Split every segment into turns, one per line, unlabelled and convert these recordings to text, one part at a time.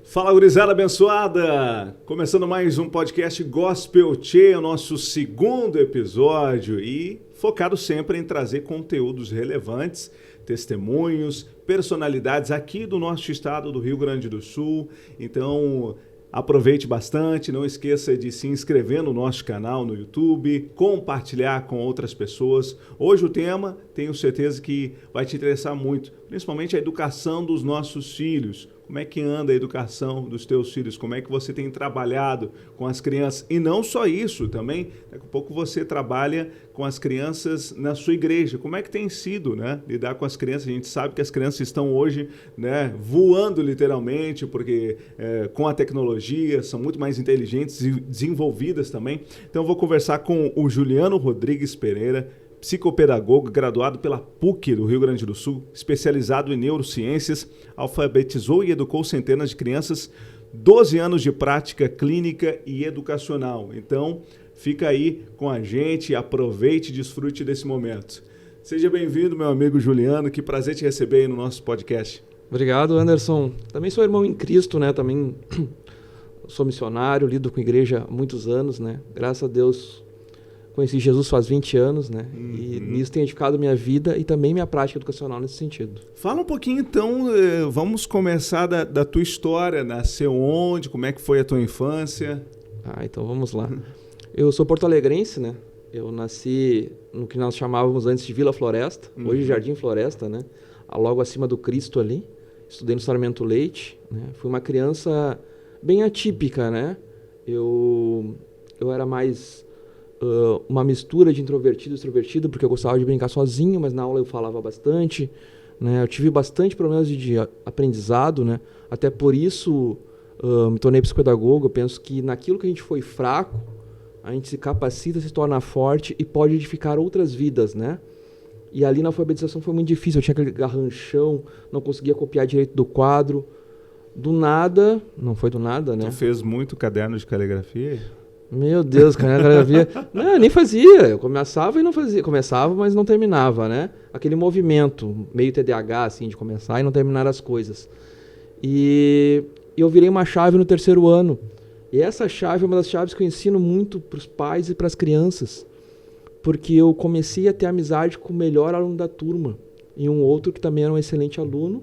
Fala, gurizada abençoada! Começando mais um podcast Gospel Che, o nosso segundo episódio e focado sempre em trazer conteúdos relevantes, testemunhos, personalidades aqui do nosso estado do Rio Grande do Sul. Então, aproveite bastante, não esqueça de se inscrever no nosso canal no YouTube, compartilhar com outras pessoas. Hoje o tema, tenho certeza que vai te interessar muito, principalmente a educação dos nossos filhos. Como é que anda a educação dos teus filhos? Como é que você tem trabalhado com as crianças? E não só isso, também, daqui a pouco você trabalha com as crianças na sua igreja. Como é que tem sido, né, lidar com as crianças? A gente sabe que as crianças estão hoje, né, voando literalmente, porque com a tecnologia são muito mais inteligentes e desenvolvidas também. Então eu vou conversar com o Juliano Rodrigues Pereira, psicopedagogo, graduado pela PUC do Rio Grande do Sul, especializado em neurociências, alfabetizou e educou centenas de crianças, 12 anos de prática clínica e educacional. Então, fica aí com a gente, aproveite e desfrute desse momento. Seja bem-vindo, meu amigo Juliano, que prazer te receber aí no nosso podcast.
Obrigado, Anderson. Também sou irmão em Cristo, né? Também sou missionário, lido com a igreja há muitos anos, né? Graças a Deus, conheci Jesus faz 20 anos, né? E nisso tem edificado minha vida e também minha prática educacional nesse sentido.
Fala um pouquinho, então, vamos começar da tua história. Nasceu onde? Como é que foi a tua infância?
Então vamos lá. Eu sou porto-alegrense, né? Eu nasci no que nós chamávamos antes de Vila Floresta, hoje Jardim Floresta, né? Logo acima do Cristo ali. Estudei no Sarmento Leite, né? Fui uma criança bem atípica, né? Eu era mais uma mistura de introvertido e extrovertido, porque eu gostava de brincar sozinho, mas na aula eu falava bastante, né? Eu tive bastante problemas de aprendizado, né? Até por isso me tornei psicopedagogo. Eu penso que naquilo que a gente foi fraco, a gente se capacita, se torna forte e pode edificar outras vidas, né? E ali na alfabetização foi muito difícil. Eu tinha aquele garranchão, não conseguia copiar direito do quadro. Do nada, não foi do nada, né?
Tu fez muito caderno de caligrafia?
Meu Deus, caligrafia. Não, eu nem fazia. Eu começava e não fazia. Começava, mas não terminava, né? Aquele movimento meio TDAH, assim, de começar e não terminar as coisas. E eu virei uma chave no terceiro ano. E essa chave é uma das chaves que eu ensino muito para os pais e para as crianças. Porque eu comecei a ter amizade com o melhor aluno da turma. E um outro que também era um excelente aluno.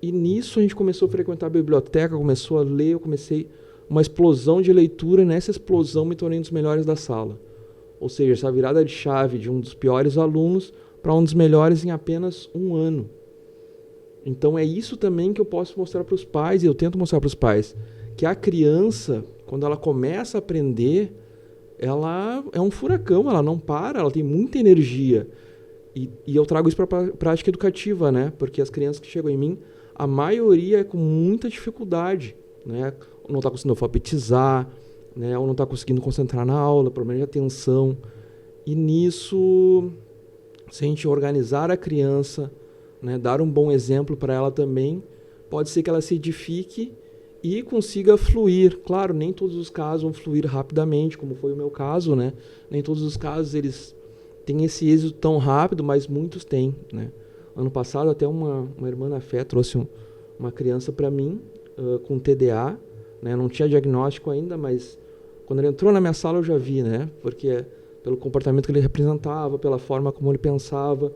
E nisso a gente começou a frequentar a biblioteca, começou a ler, eu comecei uma explosão de leitura, e nessa explosão me tornei um dos melhores da sala. Ou seja, essa virada de chave de um dos piores alunos para um dos melhores em apenas um ano. Então é isso também que eu posso mostrar para os pais, e eu tento mostrar para os pais, que a criança, quando ela começa a aprender, ela é um furacão, ela não para, ela tem muita energia. E eu trago isso para a prática educativa, né? Porque as crianças que chegam em mim, a maioria é com muita dificuldade, né? Não está conseguindo alfabetizar, né? Ou não está conseguindo concentrar na aula, problema de atenção. E nisso, se a gente organizar a criança, né, dar um bom exemplo para ela também, pode ser que ela se edifique e consiga fluir. Claro, nem todos os casos vão fluir rapidamente, como foi o meu caso, né? Nem todos os casos eles têm esse êxito tão rápido, mas muitos têm, né? Ano passado, até uma irmã na fé trouxe uma criança para mim com TDA, né? Não tinha diagnóstico ainda, mas quando ele entrou na minha sala eu já vi, né? Porque pelo comportamento que ele representava, pela forma como ele pensava,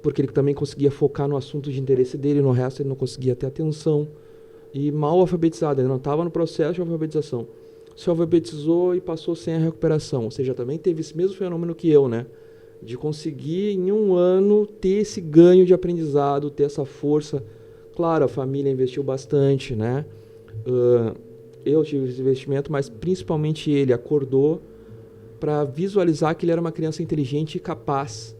porque ele também conseguia focar no assunto de interesse dele, no resto ele não conseguia ter atenção. E mal alfabetizado, ele não estava no processo de alfabetização. Se alfabetizou e passou sem a recuperação, ou seja, também teve esse mesmo fenômeno que eu, né? De conseguir em um ano ter esse ganho de aprendizado, ter essa força. Claro, a família investiu bastante, né? Eu tive esse investimento, mas principalmente ele acordou para visualizar que ele era uma criança inteligente e capaz,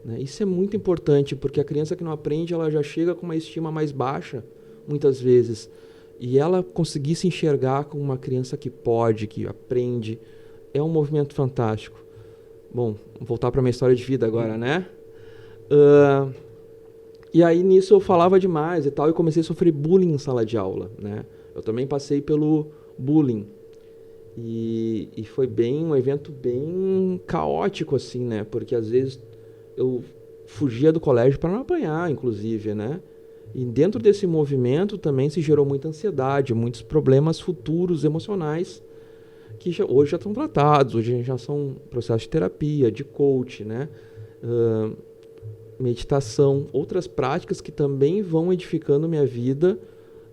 né? Isso é muito importante, porque a criança que não aprende, ela já chega com uma estima mais baixa, muitas vezes. E ela conseguir se enxergar como uma criança que pode, que aprende, é um movimento fantástico. Bom, vou voltar para a minha história de vida agora, né? E aí nisso eu falava demais e tal, e comecei a sofrer bullying em sala de aula, né? Eu também passei pelo bullying. E foi um evento bem caótico, assim, né? Porque às vezes eu fugia do colégio para não apanhar, inclusive, né? E dentro desse movimento também se gerou muita ansiedade, muitos problemas futuros emocionais que hoje já estão tratados, hoje já são processos de terapia, de coach, né? Meditação, outras práticas que também vão edificando minha vida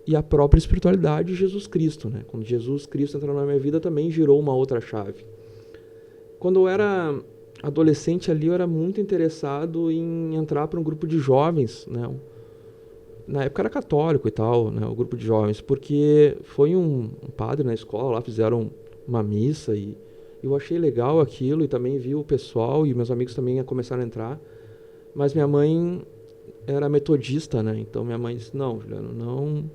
e a própria espiritualidade de Jesus Cristo, né? Quando Jesus Cristo entrou na minha vida também girou uma outra chave. Quando eu era adolescente ali, eu era muito interessado em entrar para um grupo de jovens, né? Na época era católico e tal, né? O grupo de jovens, porque foi um padre na escola, lá fizeram uma missa e eu achei legal aquilo e também vi o pessoal e meus amigos também começaram a entrar. Mas minha mãe era metodista, né? Então minha mãe disse, não, Juliano,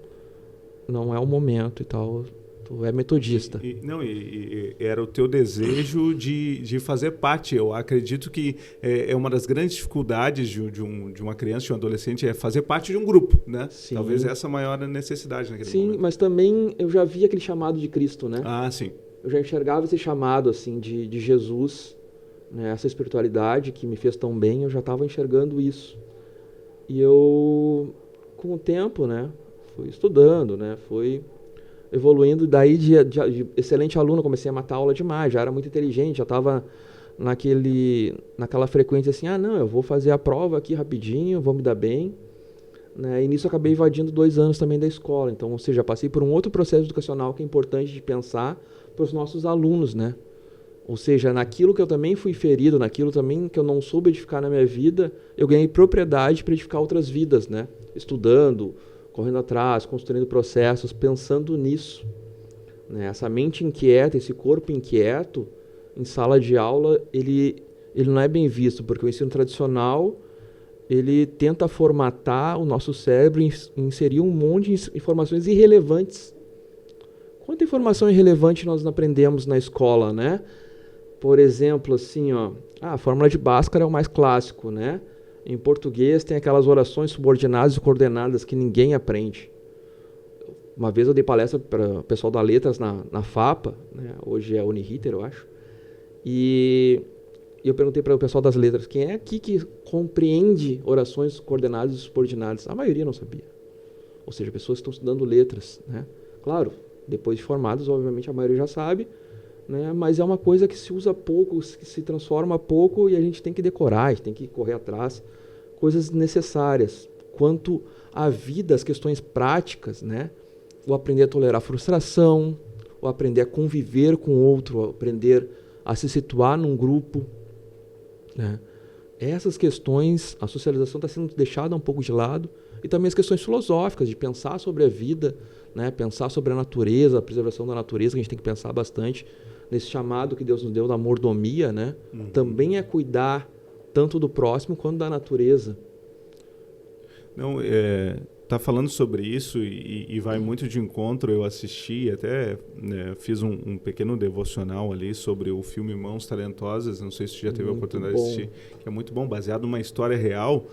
não é o momento e tal, tu é metodista.
E era o teu desejo de fazer parte. Eu acredito que é uma das grandes dificuldades de uma criança, de um adolescente, é fazer parte de um grupo, né?
Sim.
Talvez essa é a maior necessidade naquele momento.
Sim, mas também eu já vi aquele chamado de Cristo, né?
Ah, sim.
Eu já enxergava esse chamado, assim, de Jesus, né? Essa espiritualidade que me fez tão bem, eu já estava enxergando isso. E eu, com o tempo, né, fui estudando, né, fui evoluindo, daí de excelente aluno, comecei a matar aula demais, já era muito inteligente, já estava naquela frequência assim, não, eu vou fazer a prova aqui rapidinho, vou me dar bem, né, e nisso eu acabei invadindo 2 anos também da escola, então, ou seja, passei por um outro processo educacional que é importante de pensar para os nossos alunos, né, ou seja, naquilo que eu também fui ferido, naquilo também que eu não soube edificar na minha vida, eu ganhei propriedade para edificar outras vidas, né? Estudando, correndo atrás, construindo processos, pensando nisso, né? Essa mente inquieta, esse corpo inquieto, em sala de aula, ele não é bem visto, porque o ensino tradicional, ele tenta formatar o nosso cérebro e inserir um monte de informações irrelevantes. Quanta informação irrelevante nós não aprendemos na escola, né? Por exemplo, assim, a fórmula de Bhaskara é o mais clássico, né? Em português tem aquelas orações subordinadas e coordenadas que ninguém aprende. Uma vez eu dei palestra para o pessoal da Letras na FAPA, né? Hoje é Uniriter, eu acho, e eu perguntei para o pessoal das Letras, quem é aqui que compreende orações coordenadas e subordinadas? A maioria não sabia. Ou seja, pessoas que estão estudando letras, né? Claro, depois de formados, obviamente a maioria já sabe, né? Mas é uma coisa que se usa pouco, que se transforma pouco e a gente tem que decorar, a gente tem que correr atrás. Coisas necessárias. Quanto à vida, as questões práticas, né? O aprender a tolerar a frustração, o aprender a conviver com o outro, o aprender a se situar num grupo, né? Essas questões, a socialização está sendo deixada um pouco de lado, e também as questões filosóficas, de pensar sobre a vida, né? Pensar sobre a natureza, a preservação da natureza, que a gente tem que pensar bastante nesse chamado que Deus nos deu da mordomia, né? Também é cuidar tanto do próximo quanto da natureza.
Não, tá falando sobre isso e vai muito de encontro. Eu assisti, até fiz um pequeno devocional ali sobre o filme Mãos Talentosas, não sei se você já teve a oportunidade de assistir, que é muito bom, baseado numa história real.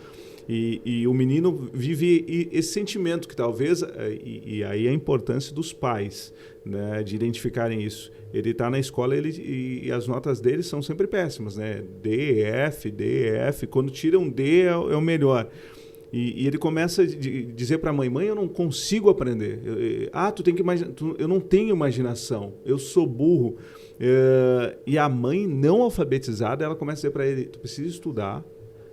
E o menino vive esse sentimento que talvez, e aí a importância dos pais, né, de identificarem isso. Ele está na escola e as notas dele são sempre péssimas, né? D, F, quando tira um D é o melhor. E ele começa a dizer para a mãe, eu não consigo aprender. Tu tem que imaginar, eu não tenho imaginação, eu sou burro. E a mãe não alfabetizada, ela começa a dizer para ele, tu precisa estudar,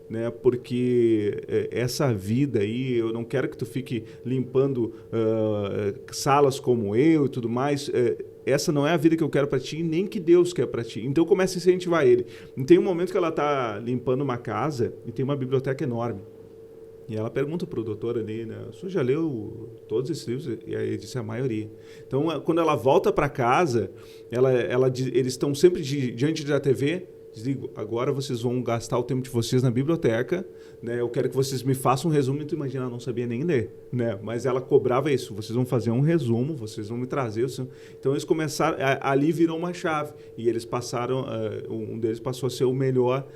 né? Porque essa vida aí, eu não quero que tu fique limpando salas como eu e tudo mais. Essa não é a vida que eu quero para ti, nem que Deus quer para ti. Então começa a incentivar ele. E tem um momento que ela está limpando uma casa e tem uma biblioteca enorme. E ela pergunta para o doutor ali, né, o senhor já leu todos esses livros? E aí ele disse a maioria. Então, quando ela volta para casa, eles estão sempre diante da TV, desligo. Agora vocês vão gastar o tempo de vocês na biblioteca, né? Eu quero que vocês me façam um resumo. E tu imagina, ela não sabia nem ler, né? Mas ela cobrava isso. Vocês vão fazer um resumo, vocês vão me trazer. Então eles começaram, ali virou uma chave. E eles passaram, um deles passou a ser o melhor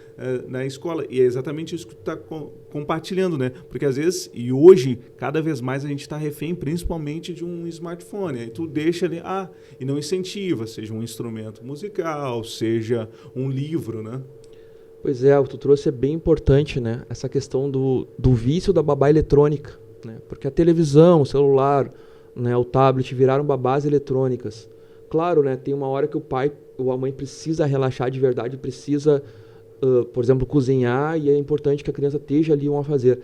na escola. E é exatamente isso que tu está compartilhando, né? Porque às vezes, e hoje, cada vez mais a gente está refém, principalmente de um smartphone. Aí tu deixa ali, e não incentiva, seja um instrumento musical, seja um livro, né?
Pois é, o que tu trouxe é bem importante, né? Essa questão do vício da babá eletrônica, né? Porque a televisão, o celular, né, o tablet viraram babás eletrônicas. Claro, né, tem uma hora que o pai ou a mãe precisa relaxar de verdade, precisa, por exemplo, cozinhar, e é importante que a criança esteja ali um a fazer.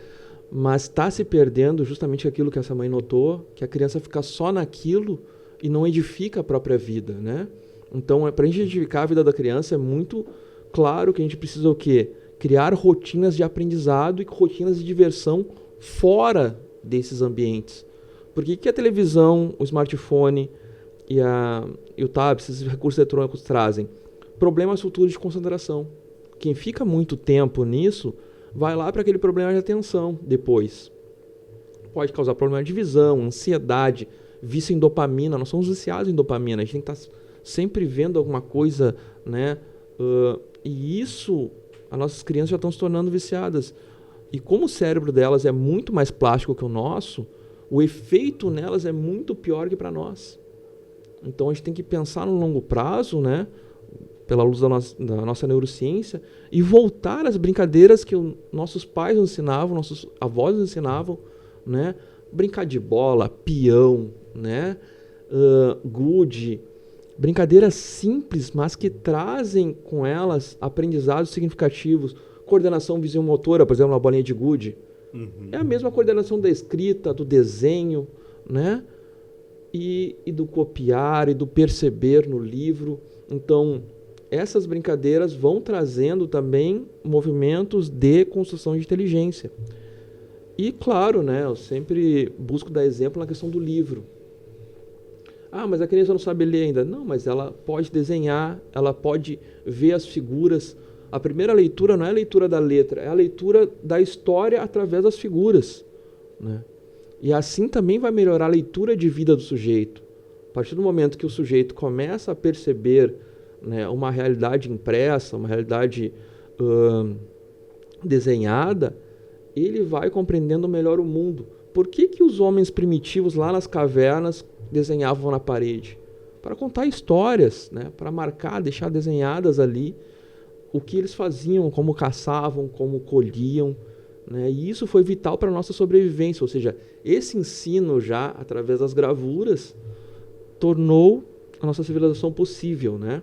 Mas está se perdendo justamente aquilo que essa mãe notou, que a criança fica só naquilo e não edifica a própria vida, né? Então, para a gente edificar a vida da criança, é muito claro que a gente precisa o quê? Criar rotinas de aprendizado e rotinas de diversão fora desses ambientes. Porque que a televisão, o smartphone e o tablet, esses recursos eletrônicos trazem? Problemas futuros de concentração. Quem fica muito tempo nisso, vai lá para aquele problema de atenção depois. Pode causar problema de visão, ansiedade, vício em dopamina. Nós somos viciados em dopamina. A gente tem que estar sempre vendo alguma coisa, né? E isso, as nossas crianças já estão se tornando viciadas. E como o cérebro delas é muito mais plástico que o nosso, o efeito nelas é muito pior que para nós. Então a gente tem que pensar no longo prazo, né? Pela luz da nossa neurociência, e voltar às brincadeiras que nossos pais nos ensinavam, nossos avós nos ensinavam, né? Brincar de bola, peão, né? Gude. Brincadeiras simples, mas que trazem com elas aprendizados significativos. Coordenação visiomotora, por exemplo, na bolinha de gude. Uhum. É a mesma coordenação da escrita, do desenho, né? E do copiar e do perceber no livro. Então, essas brincadeiras vão trazendo também movimentos de construção de inteligência. E, claro, né, eu sempre busco dar exemplo na questão do livro. Mas a criança não sabe ler ainda. Não, mas ela pode desenhar, ela pode ver as figuras. A primeira leitura não é a leitura da letra, é a leitura da história através das figuras, né? E assim também vai melhorar a leitura de vida do sujeito. A partir do momento que o sujeito começa a perceber, né, uma realidade impressa, uma realidade desenhada, ele vai compreendendo melhor o mundo. Por que os homens primitivos lá nas cavernas desenhavam na parede? Para contar histórias, né? Para marcar, deixar desenhadas ali o que eles faziam, como caçavam, como colhiam, né? E isso foi vital para a nossa sobrevivência. Ou seja, esse ensino já, através das gravuras, tornou a nossa civilização possível, né?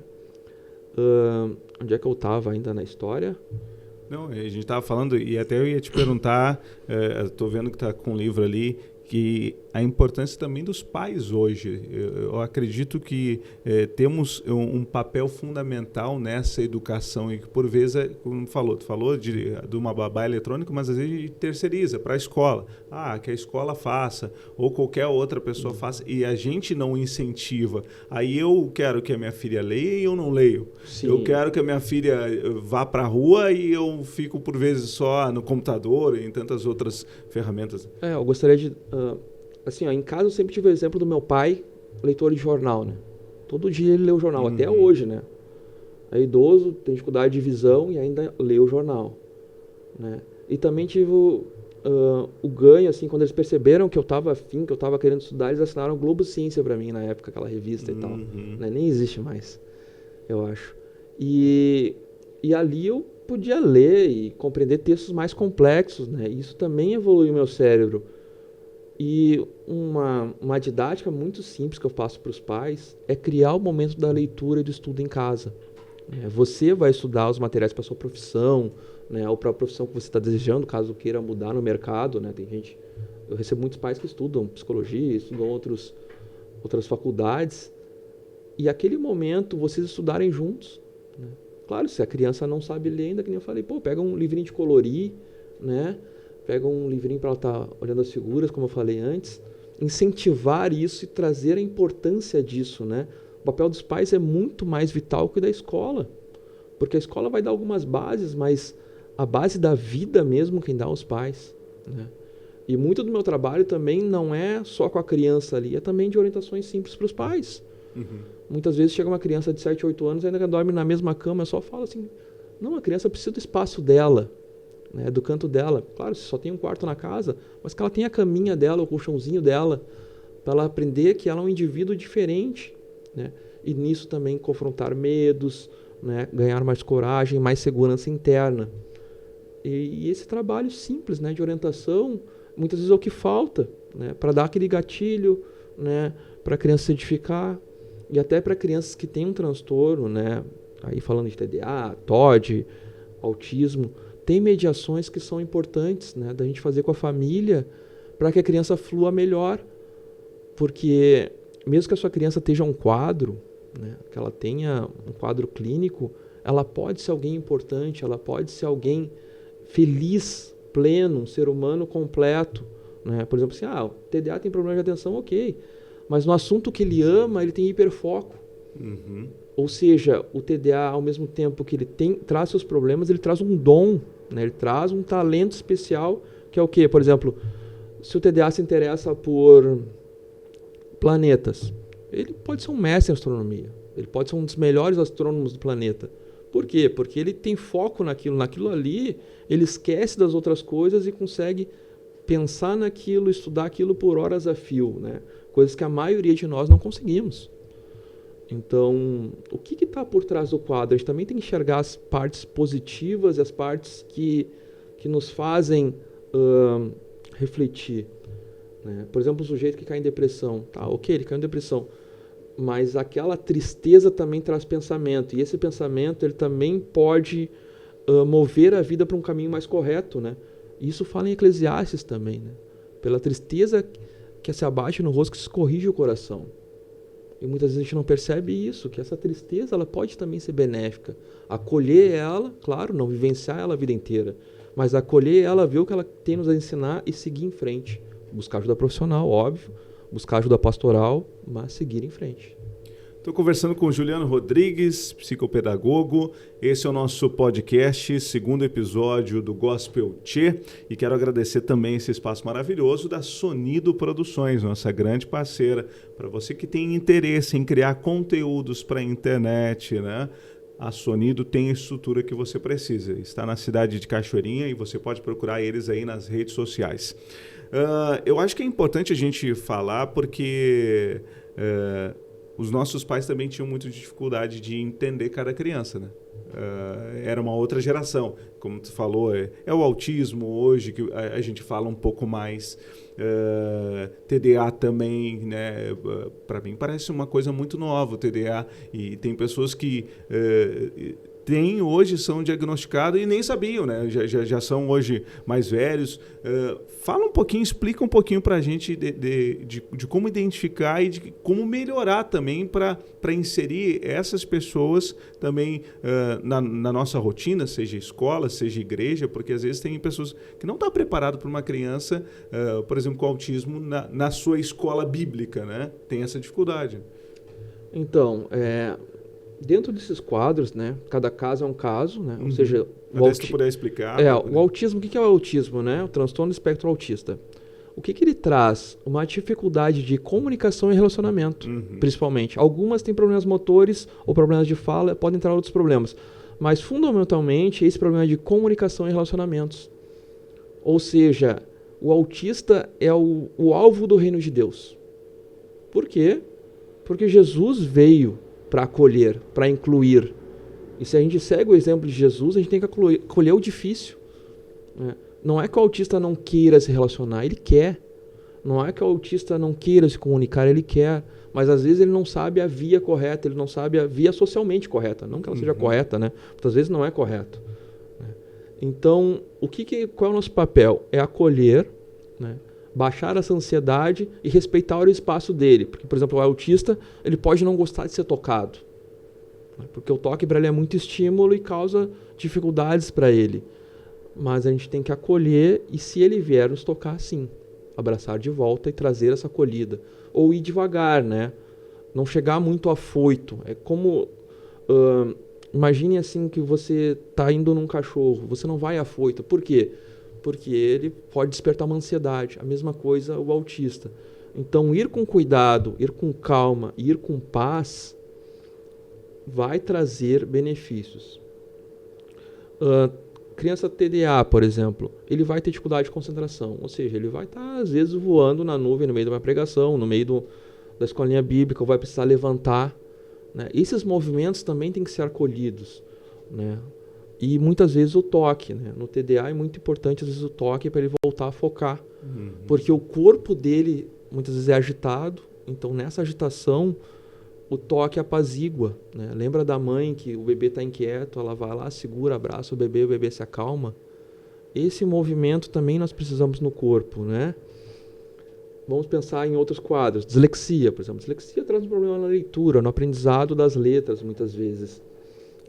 Onde é que eu estava ainda na história?
Não, a gente estava falando, e até eu ia te perguntar, estou vendo que está com um livro ali, que a importância também dos pais hoje. Eu acredito que temos um papel fundamental nessa educação e que, por vezes, como tu falou de uma babá eletrônica, mas às vezes a gente terceiriza para a escola. Que a escola faça, ou qualquer outra pessoa faça, e a gente não incentiva. Aí eu quero que a minha filha leia e eu não leio. Sim. Eu quero que a minha filha vá para a rua e eu fico, por vezes, só no computador e em tantas outras ferramentas.
Eu gostaria de... assim, em casa eu sempre tive o exemplo do meu pai, leitor de jornal, né? Todo dia ele lê o jornal, até hoje, né? É idoso, tem dificuldade de visão e ainda lê o jornal, né? E também tive o ganho, assim, quando eles perceberam que eu estava afim, que eu estava querendo estudar, eles assinaram Globo Ciência para mim na época, aquela revista e tal, né? Nem existe mais, eu acho. E ali eu podia ler e compreender textos mais complexos, né? E isso também evoluiu o meu cérebro. E uma didática muito simples que eu faço para os pais é criar o momento da leitura e do estudo em casa. Você vai estudar os materiais para a sua profissão, né, ou para a profissão que você está desejando, caso queira mudar no mercado, né? Tem gente, eu recebo muitos pais que estudam psicologia, estudam outras faculdades, e aquele momento vocês estudarem juntos, né? Claro, se a criança não sabe ler ainda, que nem eu falei, pega um livrinho de colorir, né? Pega um livrinho para ela estar olhando as figuras, como eu falei antes, incentivar isso e trazer a importância disso, né? O papel dos pais é muito mais vital que o da escola, Porque a escola vai dar algumas bases, mas a base da vida mesmo quem dá os pais, né? E muito do meu trabalho também não é só com a criança ali, é também de orientações simples para os pais. Muitas vezes chega uma criança de 7, 8 anos, ainda dorme na mesma cama, eu só falo assim, não, a criança precisa do espaço dela, né, do canto dela. Claro, se só tem um quarto na casa, mas que ela tenha a caminha dela, o colchãozinho dela, para ela aprender que ela é um indivíduo diferente, né? E nisso também confrontar medos, né, ganhar mais coragem, mais segurança interna. E esse trabalho simples, né, de orientação, muitas vezes é o que falta, né, para dar aquele gatilho, né, para a criança se edificar, e até para crianças que têm um transtorno, né, aí falando de TDA, TOD, autismo, tem mediações que são importantes, né, da gente fazer com a família para que a criança flua melhor, porque mesmo que a sua criança esteja um quadro, né, que ela tenha um quadro clínico, ela pode ser alguém importante, ela pode ser alguém feliz, pleno, um ser humano completo, né? Por exemplo, assim, o TDA tem problema de atenção, ok, mas no assunto que ele ama, ele tem hiperfoco. Ou seja, o TDA, ao mesmo tempo que ele traz seus problemas, ele traz um dom, né? Ele traz um talento especial, que é o quê? Por exemplo, se o TDA se interessa por planetas, ele pode ser um mestre em astronomia, ele pode ser um dos melhores astrônomos do planeta. Por quê? Porque ele tem foco naquilo ali, ele esquece das outras coisas e consegue pensar naquilo, estudar aquilo por horas a fio, né? Coisas que a maioria de nós não conseguimos. Então, o que está por trás do quadro? A gente também tem que enxergar as partes positivas e as partes que nos fazem refletir, né? Por exemplo, o sujeito que cai em depressão. Tá, ok, ele caiu em depressão. Mas aquela tristeza também traz pensamento. E esse pensamento ele também pode mover a vida para um caminho mais correto, né? Isso fala em Eclesiastes também, né? Pela tristeza que se abate no rosto que se corrige o coração. E muitas vezes a gente não percebe isso, que essa tristeza ela pode também ser benéfica. Acolher ela, claro, não vivenciar ela a vida inteira, mas acolher ela, ver o que ela tem nos a ensinar e seguir em frente. Buscar ajuda profissional, óbvio, buscar ajuda pastoral, mas seguir em frente.
Estou conversando com o Juliano Rodrigues, psicopedagogo. Esse é o nosso podcast, segundo episódio do Gospel Tchê. E quero agradecer também esse espaço maravilhoso da Sonido Produções, nossa grande parceira. Para você que tem interesse em criar conteúdos para a internet, né? A Sonido tem a estrutura que você precisa. Está na cidade de Cachoeirinha e você pode procurar eles aí nas redes sociais. Eu acho que é importante a gente falar porque os nossos pais também tinham muita dificuldade de entender cada criança, né? Era uma outra geração. Como tu falou, é o autismo hoje que a gente fala um pouco mais. TDA também, né? Para mim parece uma coisa muito nova o TDA. E tem pessoas que hoje são diagnosticados e nem sabiam, né? Já são hoje mais velhos. Fala um pouquinho, explica um pouquinho para a gente de como identificar e de como melhorar também para inserir essas pessoas também na nossa rotina, seja escola, seja igreja, porque às vezes tem pessoas que não estão preparadas para uma criança, por exemplo, com autismo na sua escola bíblica, né? Tem essa dificuldade.
Então, dentro desses quadros, né, cada caso é um caso, né? Ou seja,
se tu puder explicar.
O autismo, o que é o autismo, né? O transtorno do espectro autista. O que ele traz? Uma dificuldade de comunicação e relacionamento, principalmente. Algumas têm problemas motores ou problemas de fala, podem entrar outros problemas. Mas, fundamentalmente, esse problema de comunicação e relacionamentos. Ou seja, o autista é o alvo do reino de Deus. Por quê? Porque Jesus veio para acolher, para incluir. E se a gente segue o exemplo de Jesus, a gente tem que acolher o difícil, né? Não é que o autista não queira se relacionar, ele quer. Não é que o autista não queira se comunicar, ele quer. Mas às vezes ele não sabe a via correta, ele não sabe a via socialmente correta. Não que ela seja correta, né? Muitas vezes não é correto, né? Então, qual é o nosso papel? É acolher, né? Baixar essa ansiedade e respeitar o espaço dele. Porque, por exemplo, o autista ele pode não gostar de ser tocado, né? Porque o toque para ele é muito estímulo e causa dificuldades para ele. Mas a gente tem que acolher e, se ele vier nos tocar, sim, abraçar de volta e trazer essa acolhida. Ou ir devagar, né? Não chegar muito afoito. É como Imagine assim que você está indo num cachorro, você não vai afoito. Por quê? Porque ele pode despertar uma ansiedade. A mesma coisa o autista. Então, ir com cuidado, ir com calma, ir com paz, vai trazer benefícios. Criança TDA, por exemplo, ele vai ter dificuldade de concentração. Ou seja, ele vai estar, às vezes, voando na nuvem no meio de uma pregação, no meio da escolinha bíblica, ou vai precisar levantar. Né? Esses movimentos também têm que ser acolhidos, né? E muitas vezes o toque, né? No TDA é muito importante às vezes o toque para ele voltar a focar, porque o corpo dele muitas vezes é agitado, então nessa agitação o toque apazigua, né? Lembra da mãe que o bebê está inquieto, ela vai lá, segura, abraça o bebê se acalma. Esse movimento também nós precisamos no corpo, né? Vamos pensar em outros quadros. Dislexia, por exemplo. Dislexia traz um problema na leitura, no aprendizado das letras, muitas vezes.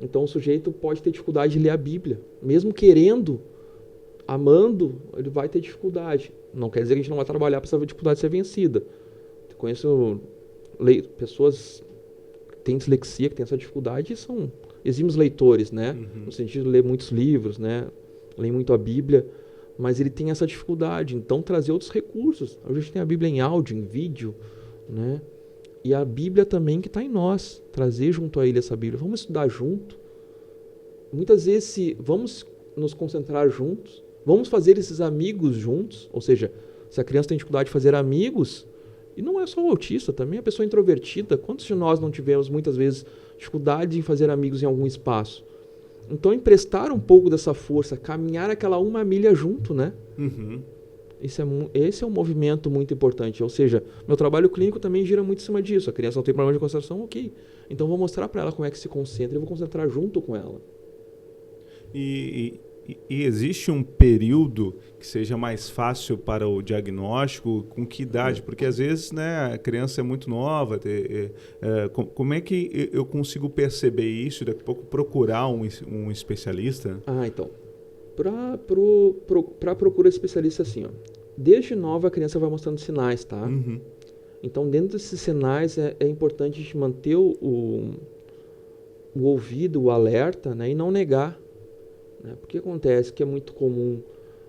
Então, o sujeito pode ter dificuldade de ler a Bíblia. Mesmo querendo, amando, ele vai ter dificuldade. Não quer dizer que a gente não vai trabalhar para essa dificuldade ser vencida. Eu conheço pessoas que têm dislexia, que têm essa dificuldade, e são exímios leitores, né? No sentido de ler muitos livros, né? Ler muito a Bíblia. Mas ele tem essa dificuldade, então trazer outros recursos. A gente tem a Bíblia em áudio, em vídeo, né? E a Bíblia também que está em nós, trazer junto a ele essa Bíblia. Vamos estudar junto. Muitas vezes, vamos nos concentrar juntos, vamos fazer esses amigos juntos, ou seja, se a criança tem dificuldade de fazer amigos, e não é só o autista, também a pessoa introvertida, quantos de nós não tivemos muitas vezes dificuldade em fazer amigos em algum espaço? Então, emprestar um pouco dessa força, caminhar aquela 1 milha junto, né? Esse é um movimento muito importante. Ou seja, meu trabalho clínico também gira muito em cima disso. A criança não tem problema de concentração, ok. Então, vou mostrar para ela como é que se concentra e vou concentrar junto com ela.
E existe um período que seja mais fácil para o diagnóstico? Com que idade? Porque às vezes, né, a criança é muito nova. Como é que eu consigo perceber isso e daqui a pouco procurar um especialista?
Então. Para procurar especialista, assim, ó, desde nova a criança vai mostrando sinais, tá? Então, dentro desses sinais é importante a gente manter o ouvido, o alerta, né, e não negar. Porque acontece que é muito comum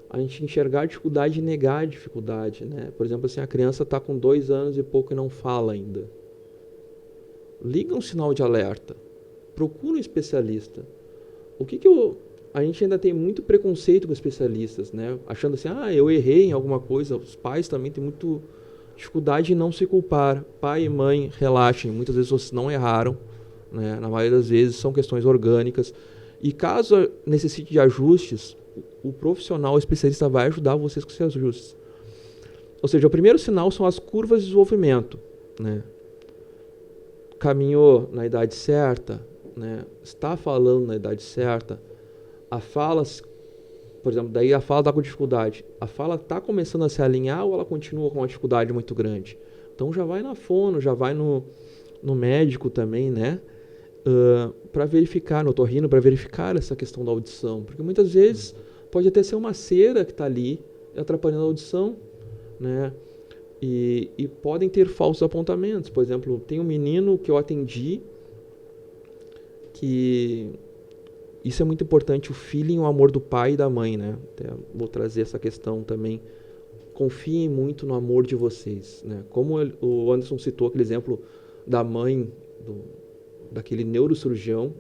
a gente enxergar a dificuldade e negar a dificuldade, né? Por exemplo, assim, a criança está com 2 anos e pouco e não fala ainda. Liga um sinal de alerta. Procura um especialista. A gente ainda tem muito preconceito com especialistas, né? Achando assim, eu errei em alguma coisa. Os pais também têm muita dificuldade em não se culpar. Pai e mãe, relaxem. Muitas vezes vocês não erraram, né? Na maioria das vezes são questões orgânicas. E caso necessite de ajustes, o profissional, o especialista vai ajudar vocês com esses ajustes. Ou seja, o primeiro sinal são as curvas de desenvolvimento, né? Caminhou na idade certa, né? Está falando na idade certa. A fala, por exemplo, daí a fala está com dificuldade. A fala está começando a se alinhar ou ela continua com uma dificuldade muito grande? Então já vai na fono, já vai no médico também, né? Para verificar, no otorrino, para verificar essa questão da audição. Porque muitas vezes pode até ser uma cera que está ali atrapalhando a audição, né? E podem ter falsos apontamentos. Por exemplo, tem um menino que eu atendi que... Isso é muito importante, o feeling, o amor do pai e da mãe, né? Até vou trazer essa questão também. Confiem muito no amor de vocês, né? Como o Anderson citou aquele exemplo da mãe daquele neurocirurgião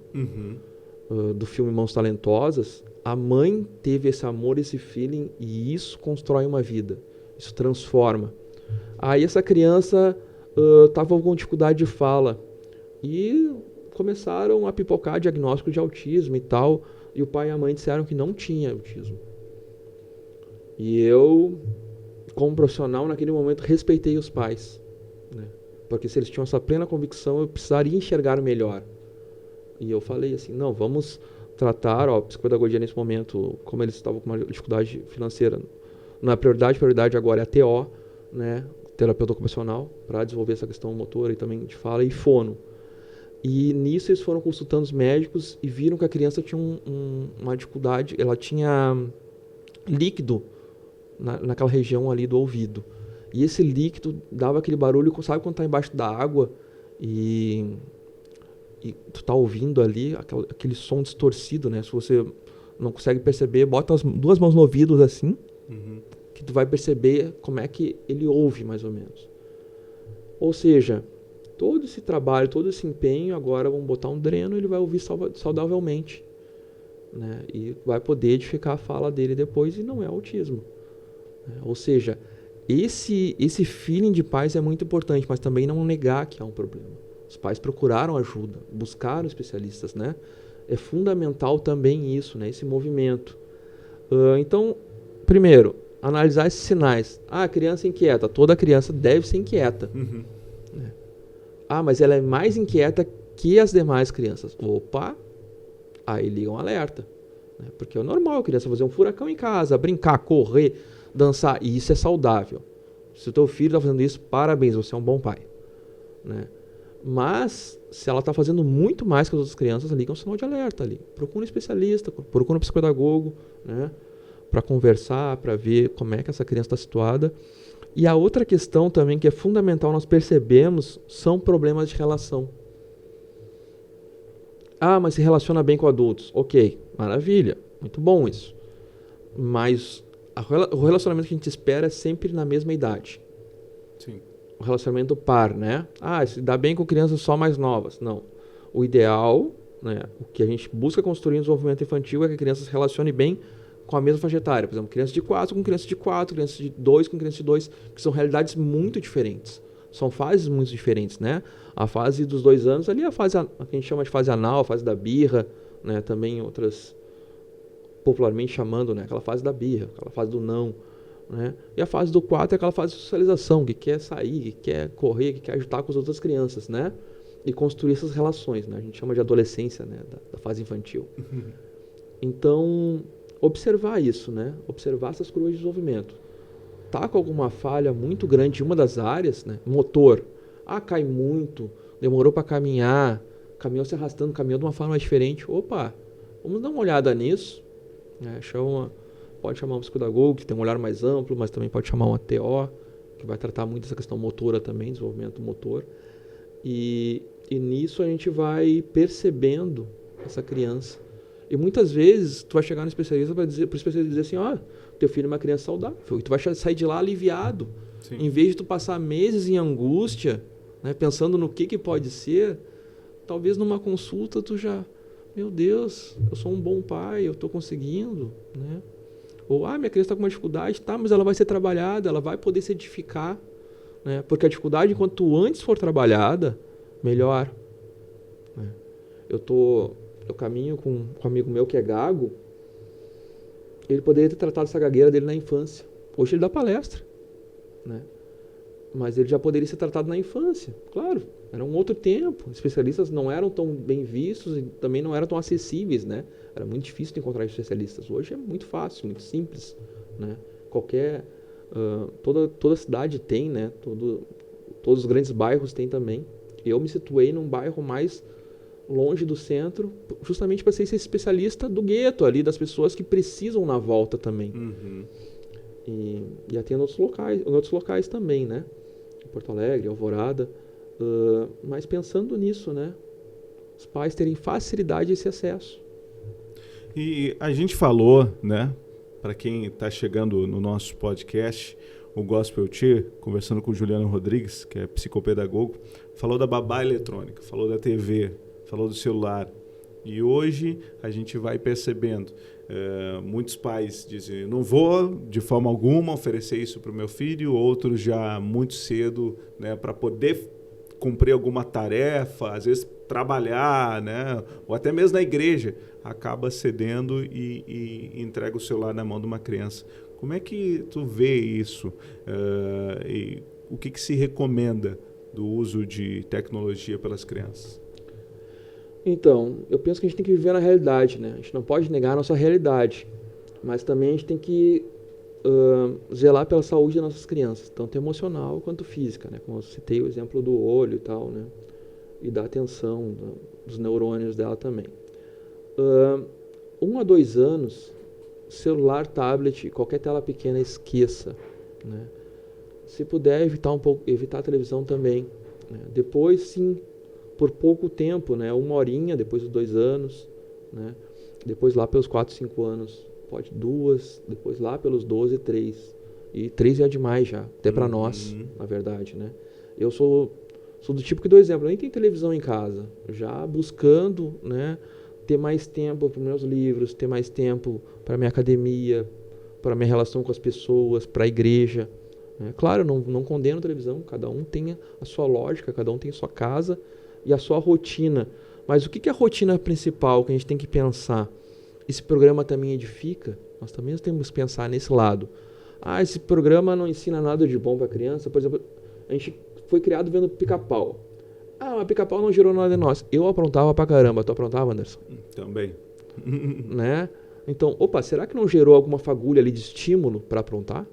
do filme Mãos Talentosas, a mãe teve esse amor, esse feeling, e isso constrói uma vida. Isso transforma. Aí essa criança estava com dificuldade de fala e começaram a pipocar diagnóstico de autismo e tal, e o pai e a mãe disseram que não tinha autismo. E eu, como profissional, naquele momento, respeitei os pais, né? Porque se eles tinham essa plena convicção, eu precisaria enxergar melhor. E eu falei assim, não, vamos tratar, psicopedagogia nesse momento, como eles estavam com uma dificuldade financeira, não é prioridade agora é a TO, né? Terapeuta ocupacional, para desenvolver essa questão motora e também de fala, e fono. E nisso eles foram consultando os médicos e viram que a criança tinha uma dificuldade, ela tinha líquido naquela região ali do ouvido. E esse líquido dava aquele barulho, sabe quando está embaixo da água e e tu tá ouvindo ali aquele som distorcido, né? Se você não consegue perceber, bota as 2 mãos no ouvido assim, que tu vai perceber como é que ele ouve, mais ou menos. Ou seja, todo esse trabalho, todo esse empenho, agora vamos botar um dreno, ele vai ouvir saudavelmente, né? E vai poder edificar a fala dele depois, e não é autismo, né? Ou seja, esse feeling de paz é muito importante, mas também não negar que há um problema. Os pais procuraram ajuda, buscaram especialistas, né? É fundamental também isso, né? Esse movimento. Então, primeiro, analisar esses sinais. A criança inquieta. Toda criança deve ser inquieta. Né? Mas ela é mais inquieta que as demais crianças. Opa! Aí liga um alerta. Né? Porque é normal a criança fazer um furacão em casa, brincar, correr, dançar. E isso é saudável. Se o teu filho está fazendo isso, parabéns, você é um bom pai. Né? Mas, se ela está fazendo muito mais que as outras crianças, liga um sinal de alerta ali. Procura um especialista, procura um psicopedagogo, né? Para conversar, para ver como é que essa criança está situada. E a outra questão também que é fundamental, nós percebemos, são problemas de relação. Mas se relaciona bem com adultos. Ok, maravilha, muito bom isso. Mas o relacionamento que a gente espera é sempre na mesma idade.
Sim.
O relacionamento par, né? Se dá bem com crianças só mais novas. Não. O ideal, né, o que a gente busca construir no desenvolvimento infantil é que a criança se relacione bem com a mesma faixa etária. Por exemplo, criança de 4 com criança de 4, criança de 2 com criança de 2, que são realidades muito diferentes. São fases muito diferentes, né? A fase dos 2 anos ali é a fase que a gente chama de fase anal, a fase da birra, né? Também outras popularmente chamando, né? Aquela fase da birra, aquela fase do não. Né? E a fase do 4 é aquela fase de socialização, que quer sair, que quer correr, que quer agitar com as outras crianças, né? E construir essas relações, né? A gente chama de adolescência, né? Da fase infantil. Então, observar isso, né? Observar essas curvas de desenvolvimento. Tá com alguma falha muito grande em uma das áreas, né? Motor. Cai muito, demorou para caminhar, caminhou se arrastando, caminhou de uma forma diferente. Opa, vamos dar uma olhada nisso, né? Pode chamar um psicopedagogo, que tem um olhar mais amplo, mas também pode chamar uma TO, que vai tratar muito essa questão motora também, desenvolvimento motor. E nisso a gente vai percebendo essa criança. E muitas vezes tu vai chegar no especialista para dizer, pro especialista dizer assim, teu filho é uma criança saudável. E tu vai sair de lá aliviado. Sim. Em vez de tu passar meses em angústia, né, pensando no que pode ser, talvez numa consulta tu já, meu Deus, eu sou um bom pai, eu estou conseguindo, né? Ou, minha criança está com uma dificuldade, mas ela vai ser trabalhada, ela vai poder se edificar, né? Porque a dificuldade, quanto antes for trabalhada, melhor. Né? Eu caminho com um amigo meu que é gago, ele poderia ter tratado essa gagueira dele na infância. Hoje ele dá palestra, né? Mas ele já poderia ser tratado na infância. Claro, era um outro tempo. Especialistas não eram tão bem vistos e também não eram tão acessíveis, né? Era muito difícil de encontrar especialistas. Hoje é muito fácil, muito simples, né? Toda cidade tem, né? Todos os grandes bairros têm também. Eu me situei num bairro mais longe do centro, justamente para ser esse especialista do gueto ali, das pessoas que precisam na volta também. E atendo em outros locais também, né? Em Porto Alegre, Alvorada. Mas pensando nisso, né? Os pais terem facilidade esse acesso.
E a gente falou, né? Para quem está chegando no nosso podcast, o Gospel Tea, conversando com o Juliano Rodrigues, que é psicopedagogo, falou da babá eletrônica, falou da TV, falou do celular. E hoje a gente vai percebendo, muitos pais dizem, não vou de forma alguma oferecer isso para o meu filho, outros já muito cedo, né, para poder cumprir alguma tarefa, às vezes trabalhar, né, ou até mesmo na igreja, acaba cedendo e entrega o celular na mão de uma criança. Como é que tu vê isso? E o que se recomenda do uso de tecnologia pelas crianças?
Então, eu penso que a gente tem que viver na realidade, né? A gente não pode negar a nossa realidade, mas também a gente tem que zelar pela saúde das nossas crianças, tanto emocional quanto física, né? Como eu citei o exemplo do olho e tal, né? E da atenção, dos neurônios dela também. 1 a 2 anos, celular, tablet, qualquer tela pequena, esqueça, né? Se puder, evitar a televisão também, né? Depois, sim, por pouco tempo, né? 1 horinha depois dos 2 anos, né? Depois lá pelos 4, 5 anos, pode 2, depois lá pelos 12, 3. E 3 já é demais já, até para nós, na verdade, né? Eu sou do tipo que dou exemplo, eu nem tenho televisão em casa, já buscando, né, ter mais tempo para os meus livros, ter mais tempo para minha academia, para minha relação com as pessoas, para a igreja. Claro, eu não condeno televisão, cada um tem a sua lógica, cada um tem a sua casa e a sua rotina. Mas o que é a rotina principal que a gente tem que pensar? Esse programa também edifica? Nós também temos que pensar nesse lado. Esse programa não ensina nada de bom para a criança. Por exemplo, a gente foi criado vendo Pica-Pau. Mas Pica-Pau não gerou nada em nós. Eu aprontava pra caramba. Tu aprontava, Anderson?
Também.
Né? Então, será que não gerou alguma fagulha ali de estímulo para aprontar?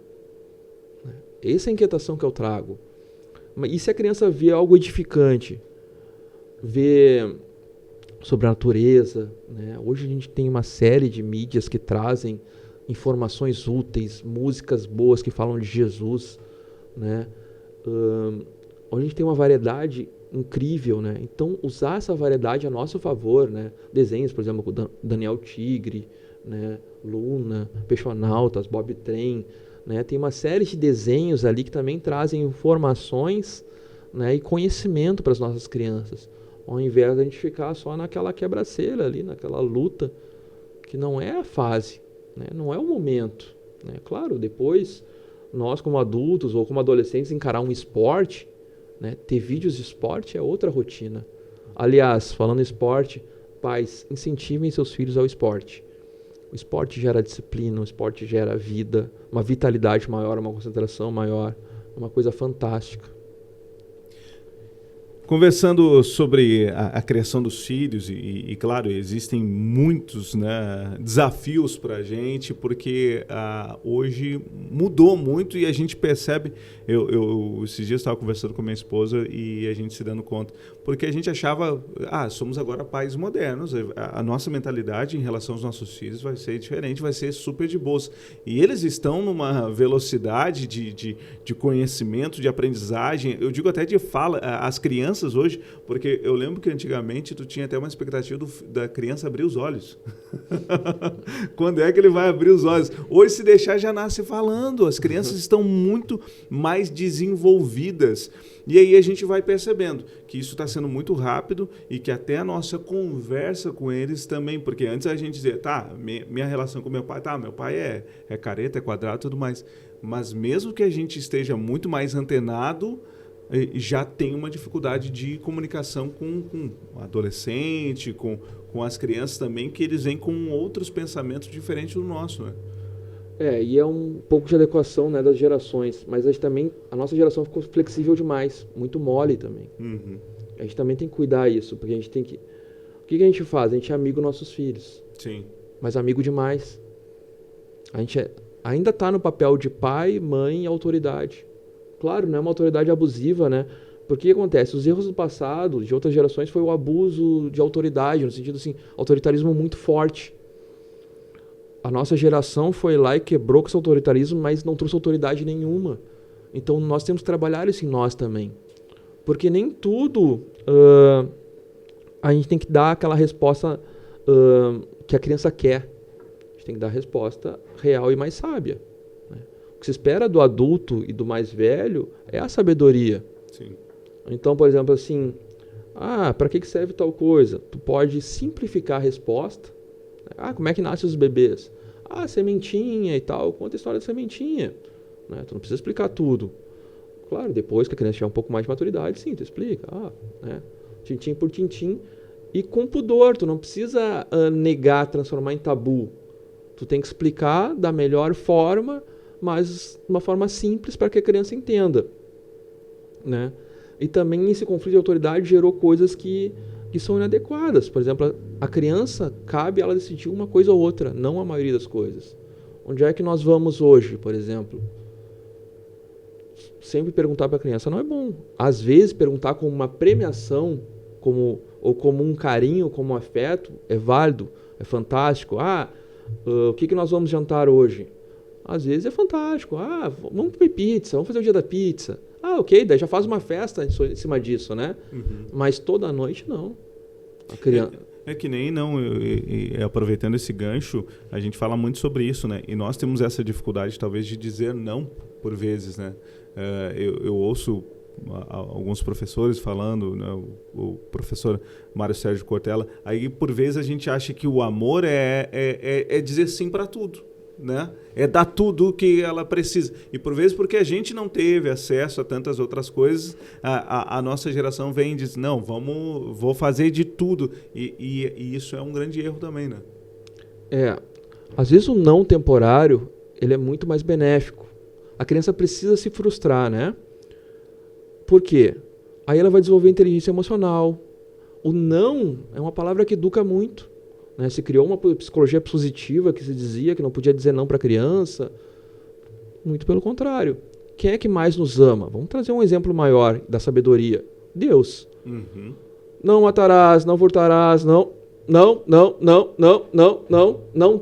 Essa é a inquietação que eu trago. E se a criança vê algo edificante? Vê sobre a natureza, né? Hoje a gente tem uma série de mídias que trazem informações úteis, músicas boas que falam de Jesus, né? Hoje a gente tem uma variedade incrível, né? Então usar essa variedade a nosso favor, né? Desenhos, por exemplo, Daniel Tigre, né? Luna, Peixonautas, Bob Trem, né? Tem uma série de desenhos ali que também trazem informações, né? E conhecimento para as nossas crianças, ao invés de a gente ficar só naquela quebraceira ali, naquela luta, que não é a fase, né? Não é o momento, né? Claro, depois, nós como adultos ou como adolescentes encarar um esporte, né? Ter vídeos de esporte é outra rotina. Aliás, falando em esporte, pais, incentivem seus filhos ao esporte. O esporte gera disciplina, o esporte gera vida, uma vitalidade maior, uma concentração maior, uma coisa fantástica.
Conversando sobre a criação dos filhos, e claro, existem muitos, né, desafios para a gente, porque hoje mudou muito e a gente percebe. Eu esses dias estava conversando com minha esposa e a gente se dando conta, porque a gente achava, somos agora pais modernos, a nossa mentalidade em relação aos nossos filhos vai ser diferente, vai ser super de boas. E eles estão numa velocidade de conhecimento, de aprendizagem, eu digo até de fala, as crianças hoje, porque eu lembro que antigamente tu tinha até uma expectativa da criança abrir os olhos. Quando é que ele vai abrir os olhos? Hoje, se deixar, já nasce falando. As crianças estão muito mais desenvolvidas. E aí a gente vai percebendo que isso está sendo muito rápido e que até a nossa conversa com eles também, porque antes a gente dizia, minha relação com meu pai é careta, é quadrado e tudo mais. Mas mesmo que a gente esteja muito mais antenado, já tem uma dificuldade de comunicação com o adolescente, com as crianças também, que eles vêm com outros pensamentos diferentes do nosso, né?
E é um pouco de adequação, né, das gerações, mas a nossa geração ficou flexível demais, muito mole também.
Uhum.
A gente também tem que cuidar isso, porque a gente tem que... O que a gente faz? A gente é amigo dos nossos filhos.
Sim.
Mas amigo demais. A gente ainda está no papel de pai, mãe e autoridade. Claro, não é uma autoridade abusiva, né? Porque o que acontece? Os erros do passado, de outras gerações, foi o abuso de autoridade, no sentido assim, autoritarismo muito forte. A nossa geração foi lá e quebrou com esse autoritarismo, mas não trouxe autoridade nenhuma. Então nós temos que trabalhar isso em nós também. Porque nem tudo a gente tem que dar aquela resposta que a criança quer. A gente tem que dar a resposta real e mais sábia. O que se espera do adulto e do mais velho é a sabedoria.
Sim.
Então, por exemplo, assim, para que serve tal coisa? Tu pode simplificar a resposta. Como é que nascem os bebês? Sementinha e tal. Conta a história da sementinha. Né? Tu não precisa explicar tudo. Claro, depois que a criança tiver um pouco mais de maturidade, sim, tu explica. Né? Tintim por tintim. E com pudor, tu não precisa negar, transformar em tabu. Tu tem que explicar da melhor forma, mas de uma forma simples para que a criança entenda. Né? E também esse conflito de autoridade gerou coisas que são inadequadas. Por exemplo, a criança, cabe ela decidir uma coisa ou outra, não a maioria das coisas. Onde é que nós vamos hoje, por exemplo? Sempre perguntar para a criança não é bom. Às vezes, perguntar como uma premiação, ou como um carinho, como um afeto, é válido, é fantástico. O que nós vamos jantar hoje? Às vezes é fantástico. Vamos comer pizza, vamos fazer o dia da pizza. Ok, daí já faz uma festa em cima disso, né? Mas toda noite, não. A criança...
É que nem, não, aproveitando esse gancho, a gente fala muito sobre isso, né? E nós temos essa dificuldade, talvez, de dizer não, por vezes, né? Eu ouço alguns professores falando, né? O professor Mário Sérgio Cortella, aí, por vezes, a gente acha que o amor é dizer sim para tudo, né? É dar tudo que ela precisa. E por vezes porque a gente não teve acesso a tantas outras coisas, a nossa geração vem e diz, não, vou fazer de tudo. E isso é um grande erro também, né?
Às vezes o não temporário, ele é muito mais benéfico. A criança precisa se frustrar, né? Por quê? Aí ela vai desenvolver inteligência emocional. O não é uma palavra que educa muito. Né? Se criou uma psicologia positiva que se dizia que não podia dizer não para a criança. Muito pelo contrário. Quem é que mais nos ama? Vamos trazer um exemplo maior da sabedoria. Deus. Não matarás, não furtarás, não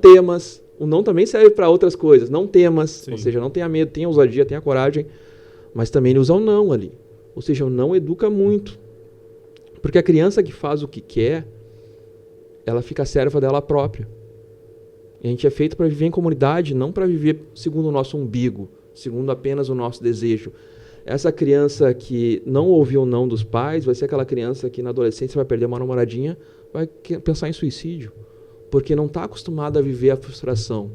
temas. O não também serve para outras coisas. Não temas. Sim. Ou seja, não tenha medo, tenha ousadia, tenha coragem. Mas também ele usa o não ali. Ou seja, o não educa muito. Porque a criança que faz o que quer, ela fica serva dela própria. E a gente é feito para viver em comunidade, não para viver segundo o nosso umbigo, segundo apenas o nosso desejo. Essa criança que não ouviu o não dos pais vai ser aquela criança que na adolescência vai perder uma namoradinha, vai pensar em suicídio, porque não está acostumada a viver a frustração.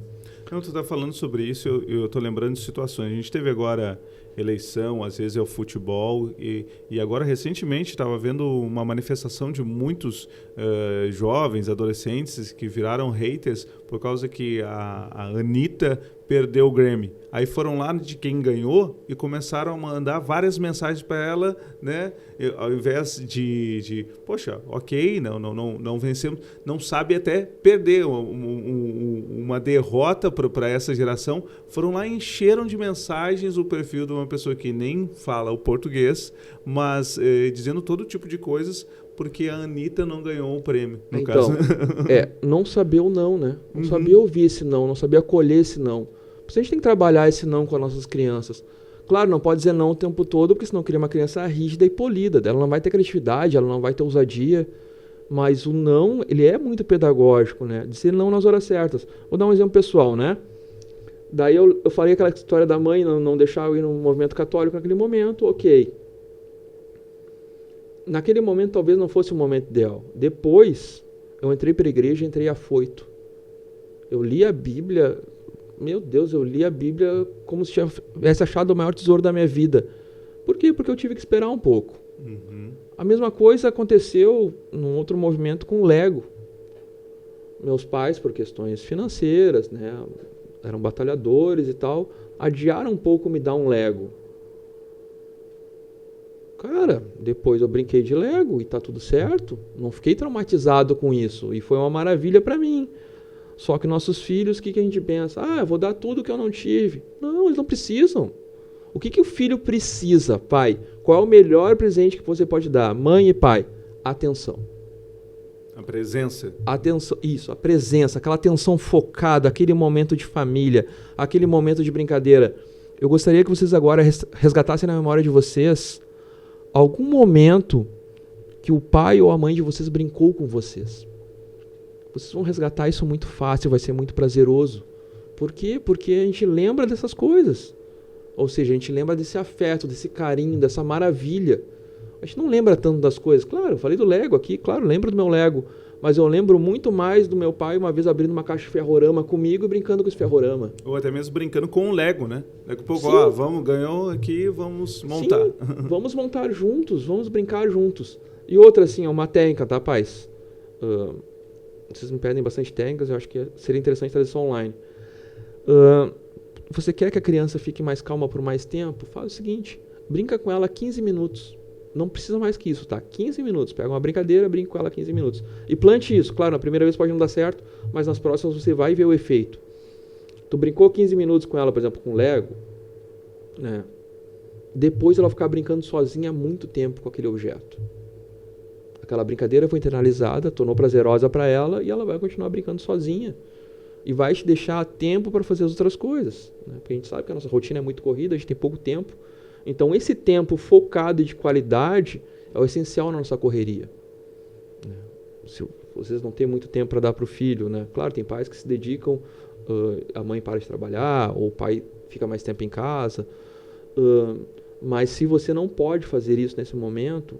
Não, tu está falando sobre isso, eu estou lembrando de situações. A gente teve agora eleição, às vezes é o futebol, e agora recentemente estava vendo uma manifestação de muitos jovens, adolescentes que viraram haters por causa que a Anitta perdeu o Grammy. Aí foram lá de quem ganhou e começaram a mandar várias mensagens para ela, né? Ao invés de poxa, ok, não vencemos, não sabe até perder uma derrota para essa geração. Foram lá e encheram de mensagens o perfil de uma pessoa que nem fala o português, mas dizendo todo tipo de coisas, porque a Anitta não ganhou o prêmio, no caso.
Não saber o não, né? Não sabia ouvir esse não sabia acolher esse não. Por isso a gente tem que trabalhar esse não com as nossas crianças. Claro, não pode dizer não o tempo todo, porque senão cria uma criança rígida e polida. Ela não vai ter criatividade, ela não vai ter ousadia. Mas o não, ele é muito pedagógico, né? Dizer não nas horas certas. Vou dar um exemplo pessoal, né? Daí eu falei aquela história da mãe, não deixar eu ir no movimento católico naquele momento, ok. Naquele momento talvez não fosse o momento ideal. Depois, eu entrei para a igreja e entrei afoito. Eu li a Bíblia, meu Deus, eu li a Bíblia como se tivesse achado o maior tesouro da minha vida. Por quê? Porque eu tive que esperar um pouco. A mesma coisa aconteceu num outro movimento com o Lego. Meus pais, por questões financeiras, né, eram batalhadores e tal, adiaram um pouco me dar um Lego. Cara, depois eu brinquei de Lego e tá tudo certo. Não fiquei traumatizado com isso. E foi uma maravilha para mim. Só que nossos filhos, o que a gente pensa? Eu vou dar tudo que eu não tive. Não, eles não precisam. O que o filho precisa, pai? Qual é o melhor presente que você pode dar? Mãe e pai, atenção.
A presença.
Atenção, isso, a presença, aquela atenção focada, aquele momento de família, aquele momento de brincadeira. Eu gostaria que vocês agora resgatassem na memória de vocês algum momento que o pai ou a mãe de vocês brincou com vocês. Vocês vão resgatar isso muito fácil, vai ser muito prazeroso. Por quê? Porque a gente lembra dessas coisas. Ou seja, a gente lembra desse afeto, desse carinho, dessa maravilha. A gente não lembra tanto das coisas. Claro, eu falei do Lego aqui, claro, lembro do meu Lego. Mas eu lembro muito mais do meu pai uma vez abrindo uma caixa de ferrorama comigo e brincando com esse ferrorama.
Ou até mesmo brincando com o Lego, né? Daqui a pouco, ganhou aqui, vamos montar.
Sim, vamos montar juntos, vamos brincar juntos. E outra, assim, uma técnica, tá, pais? Vocês me pedem bastante técnicas, eu acho que seria interessante trazer isso online. Você quer que a criança fique mais calma por mais tempo? Faz o seguinte, brinca com ela 15 minutos. Não precisa mais que isso, tá? 15 minutos. Pega uma brincadeira, brinca com ela 15 minutos. E plante isso. Claro, na primeira vez pode não dar certo, mas nas próximas você vai ver o efeito. Tu brincou 15 minutos com ela, por exemplo, com Lego, né? Depois ela vai ficar brincando sozinha há muito tempo com aquele objeto. Aquela brincadeira foi internalizada, tornou prazerosa para ela e ela vai continuar brincando sozinha. E vai te deixar tempo para fazer as outras coisas, né? Porque a gente sabe que a nossa rotina é muito corrida, a gente tem pouco tempo. Então, esse tempo focado e de qualidade é o essencial na nossa correria. Se vocês não têm muito tempo para dar para o filho, né? Claro, tem pais que se dedicam, a mãe para de trabalhar, ou o pai fica mais tempo em casa. Mas se você não pode fazer isso nesse momento,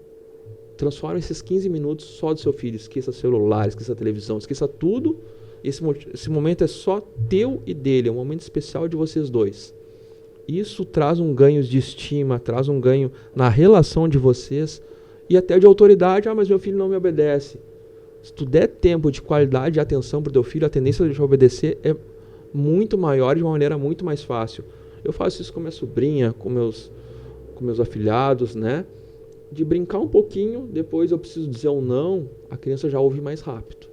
transforma esses 15 minutos só do seu filho. Esqueça celular, esqueça televisão, esqueça tudo. Esse momento é só teu e dele, é um momento especial de vocês dois. Isso traz um ganho de estima, traz um ganho na relação de vocês e até de autoridade. Mas meu filho não me obedece. Se tu der tempo de qualidade e atenção para o teu filho, a tendência de ele obedecer é muito maior, de uma maneira muito mais fácil. Eu faço isso com minha sobrinha, com meus afilhados, né? De brincar um pouquinho, depois eu preciso dizer um não, a criança já ouve mais rápido.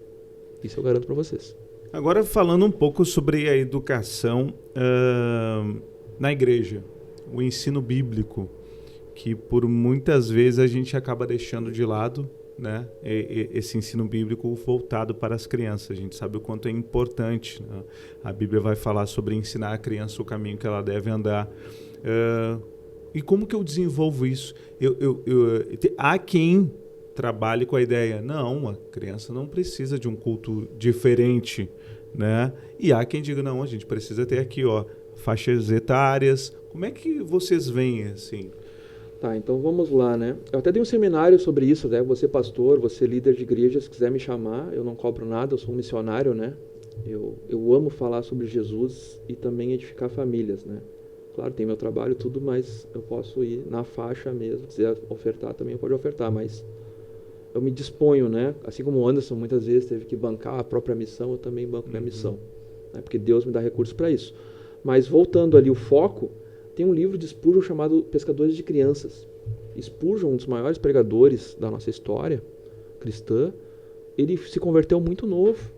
Isso eu garanto para vocês.
Agora, falando um pouco sobre a educação na igreja, o ensino bíblico, que por muitas vezes a gente acaba deixando de lado, né? Esse ensino bíblico voltado para as crianças. A gente sabe o quanto é importante, né? A Bíblia vai falar sobre ensinar a criança o caminho que ela deve andar. E como que eu desenvolvo isso? Há quem trabalhe com a ideia, não, a criança não precisa de um culto diferente, né? E há quem diga, não, a gente precisa ter aqui, faixas etárias. Como é que vocês veem assim?
Tá, então vamos lá, né? Eu até dei um seminário sobre isso, né? Você pastor, você líder de igreja, se quiser me chamar, eu não cobro nada, eu sou um missionário, né? Eu amo falar sobre Jesus e também edificar famílias, né? Claro, tem meu trabalho tudo, mas eu posso ir na faixa mesmo. Se quiser ofertar, também pode ofertar, mas eu me disponho, né? Assim como o Anderson muitas vezes teve que bancar a própria missão, eu também banco minha missão, né? Porque Deus me dá recursos para isso. Mas voltando ali o foco, tem um livro de Spurgeon chamado Pescadores de Crianças. Spurgeon, um dos maiores pregadores da nossa história cristã, ele se converteu muito novo.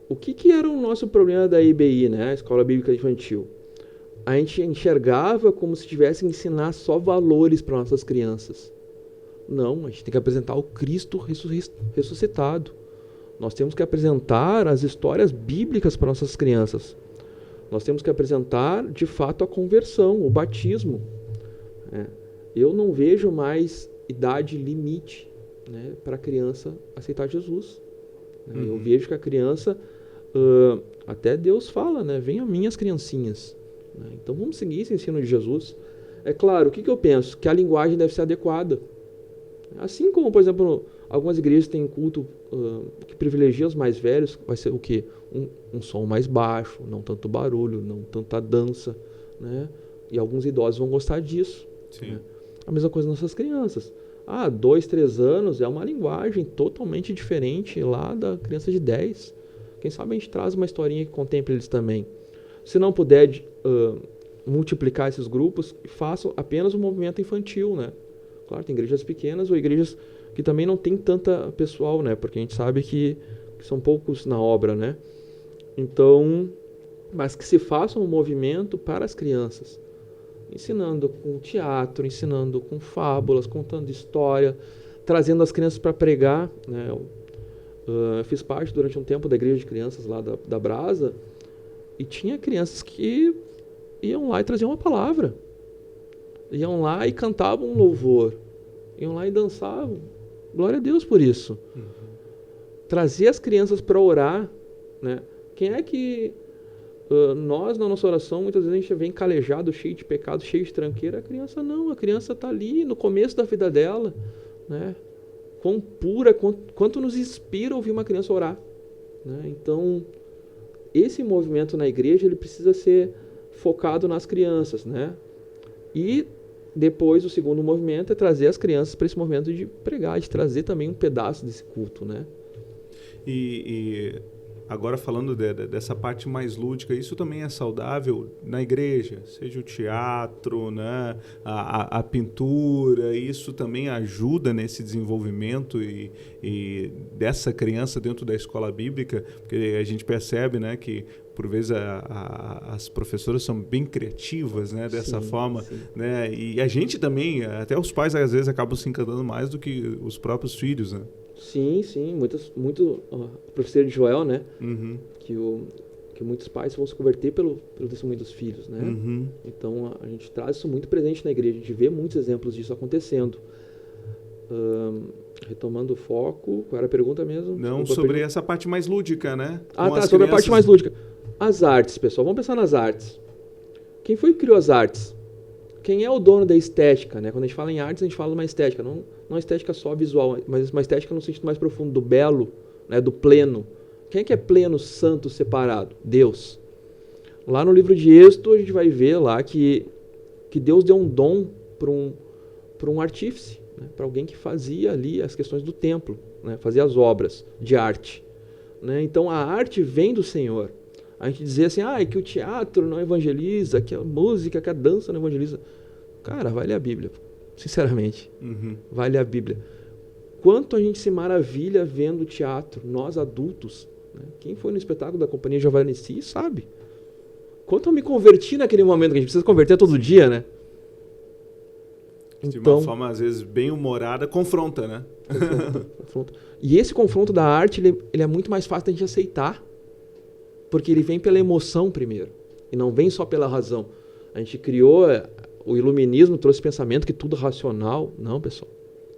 O que era o nosso problema da IBI, né? A Escola Bíblica Infantil? A gente enxergava como se tivesse que ensinar só valores para nossas crianças. Não, a gente tem que apresentar o Cristo ressuscitado. Nós temos que apresentar as histórias bíblicas para nossas crianças. Nós temos que apresentar, de fato, a conversão, o batismo. Eu não vejo mais idade limite, né, para a criança aceitar Jesus. Eu vejo que a criança, até Deus fala, né, venham minhas criancinhas. Então vamos seguir esse ensino de Jesus. É claro, o que eu penso? Que a linguagem deve ser adequada. Assim como, por exemplo, algumas igrejas têm culto que privilegia os mais velhos, vai ser o quê? Um som mais baixo, não tanto barulho, não tanta dança, né? E alguns idosos vão gostar disso. Né? A mesma coisa nas nossas crianças. 2, 3 anos é uma linguagem totalmente diferente lá da criança de 10. Quem sabe a gente traz uma historinha que contemple eles também. Se não puder multiplicar esses grupos, façam apenas um movimento infantil, né? Claro, tem igrejas pequenas ou igrejas que também não tem tanta pessoal, né? Porque a gente sabe que são poucos na obra, né? Então, mas que se faça um movimento para as crianças, ensinando com teatro, ensinando com fábulas, contando história, trazendo as crianças para pregar, né? Eu fiz parte durante um tempo da igreja de crianças lá da Brasa, e tinha crianças que iam lá e traziam uma palavra. Iam lá e cantavam um louvor. Iam lá e dançavam. Glória a Deus por isso. Trazer as crianças para orar, né? Quem é que nós, na nossa oração, muitas vezes a gente vem calejado, cheio de pecado, cheio de tranqueira. A criança não. A criança está ali no começo da vida dela, né? Quão pura, quanto nos inspira ouvir uma criança orar, né? Então, esse movimento na igreja, ele precisa ser focado nas crianças, né? E depois o segundo movimento é trazer as crianças para esse movimento de pregar, de trazer também um pedaço desse culto, né?
E agora falando dessa parte mais lúdica, isso também é saudável na igreja, seja o teatro, né, a pintura, isso também ajuda nesse desenvolvimento e dessa criança dentro da escola bíblica, porque a gente percebe, né, que por vezes as professoras são bem criativas, né, dessa forma, sim. Né, e a gente também, até os pais às vezes acabam se encantando mais do que os próprios filhos, né?
Sim, muito. O professor de Joel, né? Que que muitos pais vão se converter pelo testemunho dos filhos, né?
Uhum.
Então a gente traz isso muito presente na igreja, a gente vê muitos exemplos disso acontecendo. Retomando o foco, qual era a pergunta mesmo?
Não, sobre essa parte mais lúdica, né?
Sobre a parte mais lúdica. As artes, pessoal, vamos pensar nas artes. Quem foi que criou as artes? Quem é o dono da estética, né? Quando a gente fala em artes, a gente fala de uma estética, não uma estética só visual, mas uma estética no sentido mais profundo, do belo, né? Do pleno. Quem é que é pleno, santo, separado? Deus. Lá no livro de Êxodo, a gente vai ver lá que Deus deu um dom para um artífice, né? Para alguém que fazia ali as questões do templo, né? Fazia as obras de arte, né? Então a arte vem do Senhor. A gente dizer assim, que o teatro não evangeliza, que a música, que a dança não evangeliza. Cara, vai ler a Bíblia, sinceramente.
Uhum.
Vai ler a Bíblia. Quanto a gente se maravilha vendo teatro, nós adultos, né? Quem foi no espetáculo da Companhia Giovannici sabe. Quanto eu me converti naquele momento, que a gente precisa converter todo dia, né?
De uma forma, às vezes, bem humorada, confronta, né?
Confronta. E esse confronto da arte, ele é muito mais fácil da gente aceitar, porque ele vem pela emoção primeiro, e não vem só pela razão. A gente criou, o iluminismo trouxe pensamento que tudo é racional. Não, pessoal.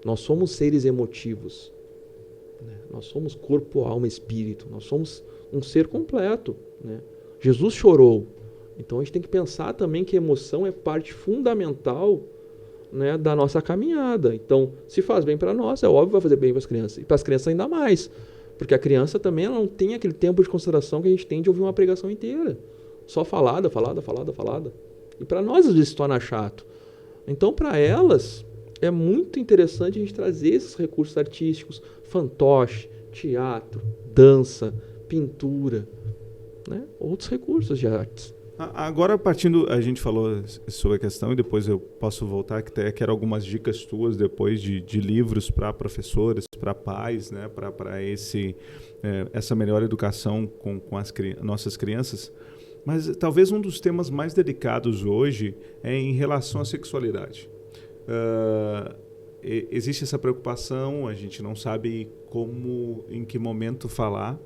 Nós somos seres emotivos. Né? Nós somos corpo, alma e espírito. Nós somos um ser completo. Né? Jesus chorou. Então a gente tem que pensar também que a emoção é parte fundamental, né, da nossa caminhada. Então, se faz bem para nós, é óbvio que vai fazer bem para as crianças. E para as crianças ainda mais. Porque a criança também ela não tem aquele tempo de consideração que a gente tem de ouvir uma pregação inteira. Só falada. E para nós, às vezes, se torna chato. Então, para elas, é muito interessante a gente trazer esses recursos artísticos, fantoche, teatro, dança, pintura, né? Outros recursos de artes.
Agora, a gente falou sobre a questão e depois eu posso voltar, que até quero algumas dicas tuas depois de livros para professores, para pais, né, para essa melhor educação com as nossas crianças. Mas talvez um dos temas mais delicados hoje é em relação à sexualidade. Existe essa preocupação, a gente não sabe em que momento falar,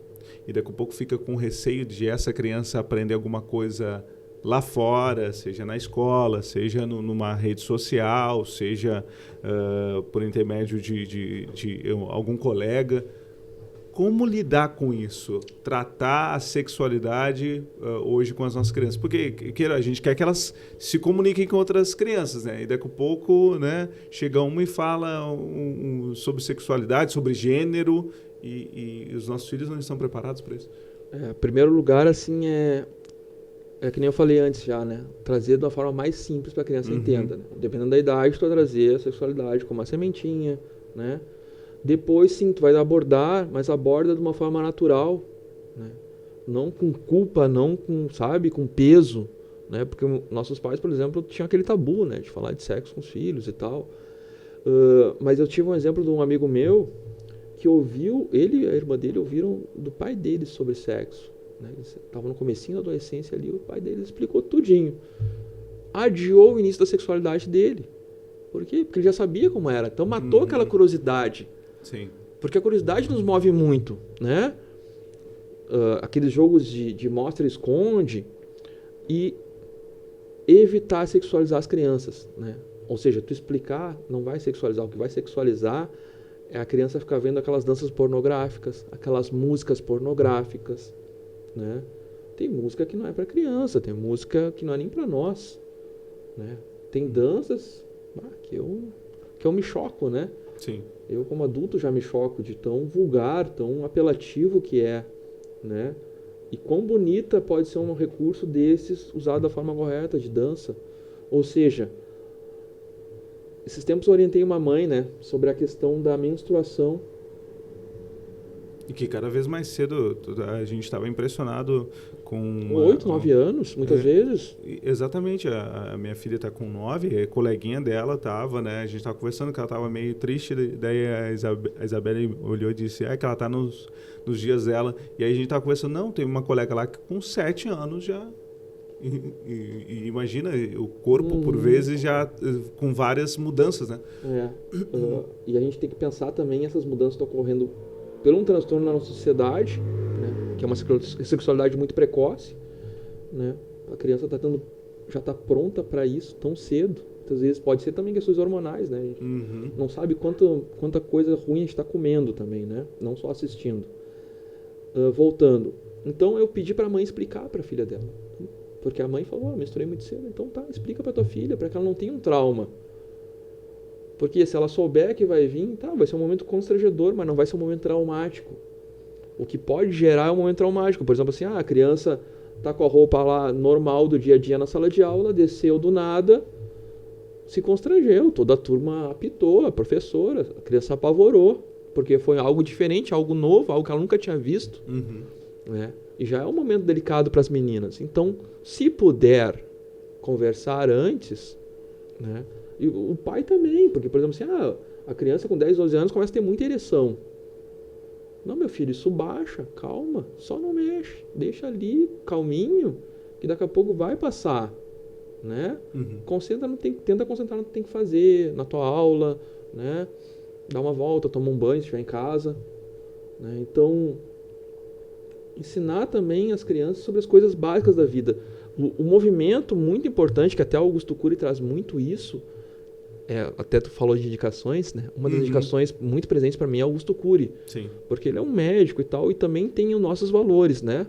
e daqui a pouco fica com receio de essa criança aprender alguma coisa lá fora, seja na escola, seja numa rede social, seja por intermédio de algum colega. Como lidar com isso? Tratar a sexualidade hoje com as nossas crianças? Porque a gente quer que elas se comuniquem com outras crianças, né? E daqui a pouco, né, chega uma e fala sobre sexualidade, sobre gênero, e os nossos filhos não estão preparados para isso.
Em primeiro lugar, assim, é que nem eu falei antes já, né? Trazer de uma forma mais simples para a criança entenda. Né? Dependendo da idade, tu vai trazer a sexualidade como uma sementinha, né? Depois, sim, tu vai abordar, mas aborda de uma forma natural, né? Não com culpa, não com peso, né? Porque nossos pais, por exemplo, tinham aquele tabu, né? De falar de sexo com os filhos e tal. Mas eu tive um exemplo de um amigo meu que ouviu, ele e a irmã dele ouviram do pai deles sobre sexo. Né? Eles estavam no comecinho da adolescência ali, o pai deles explicou tudinho. Adiou o início da sexualidade dele. Por quê? Porque ele já sabia como era. Então matou aquela curiosidade.
Sim.
Porque a curiosidade nos move muito, né? Aqueles jogos de mostra e esconde, e evitar sexualizar as crianças, né? Ou seja, tu explicar não vai sexualizar. O que vai sexualizar é a criança ficar vendo aquelas danças pornográficas, aquelas músicas pornográficas, né? Tem música que não é para criança, tem música que não é nem para nós, né? Tem danças que eu me choco, né?
Sim.
Eu, como adulto, já me choco de tão vulgar, tão apelativo que é, né? E quão bonita pode ser um recurso desses usado da forma correta, de dança. Ou seja, esses tempos eu orientei uma mãe, né, sobre a questão da menstruação.
E que cada vez mais cedo a gente estava impressionado com...
8, 9 anos, muitas vezes.
Exatamente. A minha filha está com 9, a coleguinha dela estava, né? A gente estava conversando que ela estava meio triste, daí a Isabelle olhou e disse que ela está nos dias dela. E aí a gente estava conversando, não, tem uma colega lá que com 7 anos já... E imagina, o corpo, por vezes, já com várias mudanças, né? E
a gente tem que pensar também essas mudanças estão ocorrendo por um transtorno na nossa sociedade, né? que é uma sexualidade muito precoce, né? A criança já está pronta para isso tão cedo. Muitas vezes pode ser também questões hormonais, né? A gente não sabe quanta coisa ruim a gente está comendo também, né? Não só assistindo. Voltando. Então eu pedi para a mãe explicar para a filha dela. Porque a mãe falou, menstruei muito cedo. Então tá, explica para tua filha, para que ela não tenha um trauma. Porque se ela souber que vai vir, tá, vai ser um momento constrangedor, mas não vai ser um momento traumático. O que pode gerar é um momento traumático. Por exemplo, assim, a criança tá com a roupa lá normal do dia a dia na sala de aula, desceu do nada, se constrangeu, toda a turma apitou, a professora, a criança apavorou, porque foi algo diferente, algo novo, algo que ela nunca tinha visto. Né? E já é um momento delicado para as meninas. Então, se puder conversar antes, né? E o pai também, porque, por exemplo, assim, a criança com 10, 12 anos começa a ter muita ereção. Não, meu filho, isso baixa, calma, só não mexe, deixa ali, calminho, que daqui a pouco vai passar, né? Tenta concentrar no que tem que fazer, na tua aula, né? Dá uma volta, toma um banho se estiver em casa, né? Então, ensinar também as crianças sobre as coisas básicas da vida. O movimento muito importante, que até Augusto Cury traz muito isso, até tu falou de indicações, né? Uma das indicações muito presentes para mim é Augusto Cury.
Sim.
Porque ele é um médico e tal, e também tem os nossos valores, né?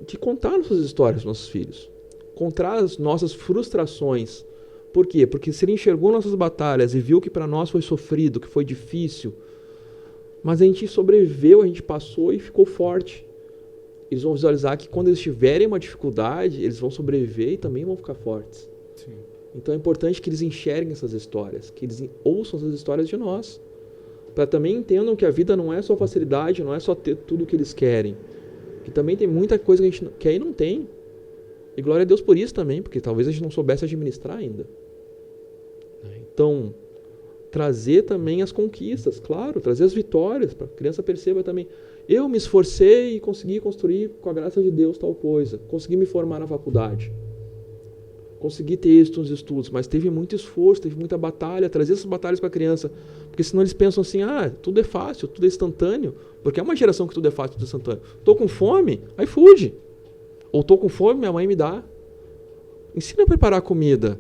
De contar nossas histórias aos nossos filhos. Contar as nossas frustrações. Por quê? Porque se ele enxergou nossas batalhas e viu que para nós foi sofrido, que foi difícil, mas a gente sobreviveu, a gente passou e ficou forte. Eles vão visualizar que quando eles tiverem uma dificuldade, eles vão sobreviver e também vão ficar fortes.
Sim.
Então é importante que eles enxerguem essas histórias, que eles ouçam essas histórias de nós, para também entendam que a vida não é só facilidade, não é só ter tudo o que eles querem, que também tem muita coisa que a gente quer e não tem. E glória a Deus por isso também, porque talvez a gente não soubesse administrar ainda. Então, trazer também as conquistas, claro, trazer as vitórias, para que a criança perceba também. Eu me esforcei e consegui construir, com a graça de Deus, tal coisa. Consegui me formar na faculdade. Consegui ter êxito nos estudos, mas teve muito esforço, teve muita batalha, trazer essas batalhas para a criança. Porque senão eles pensam assim, tudo é fácil, tudo é instantâneo. Porque é uma geração que tudo é fácil, tudo é instantâneo. Tô com fome? iFood. Ou tô com fome, minha mãe me dá. Ensina a preparar comida.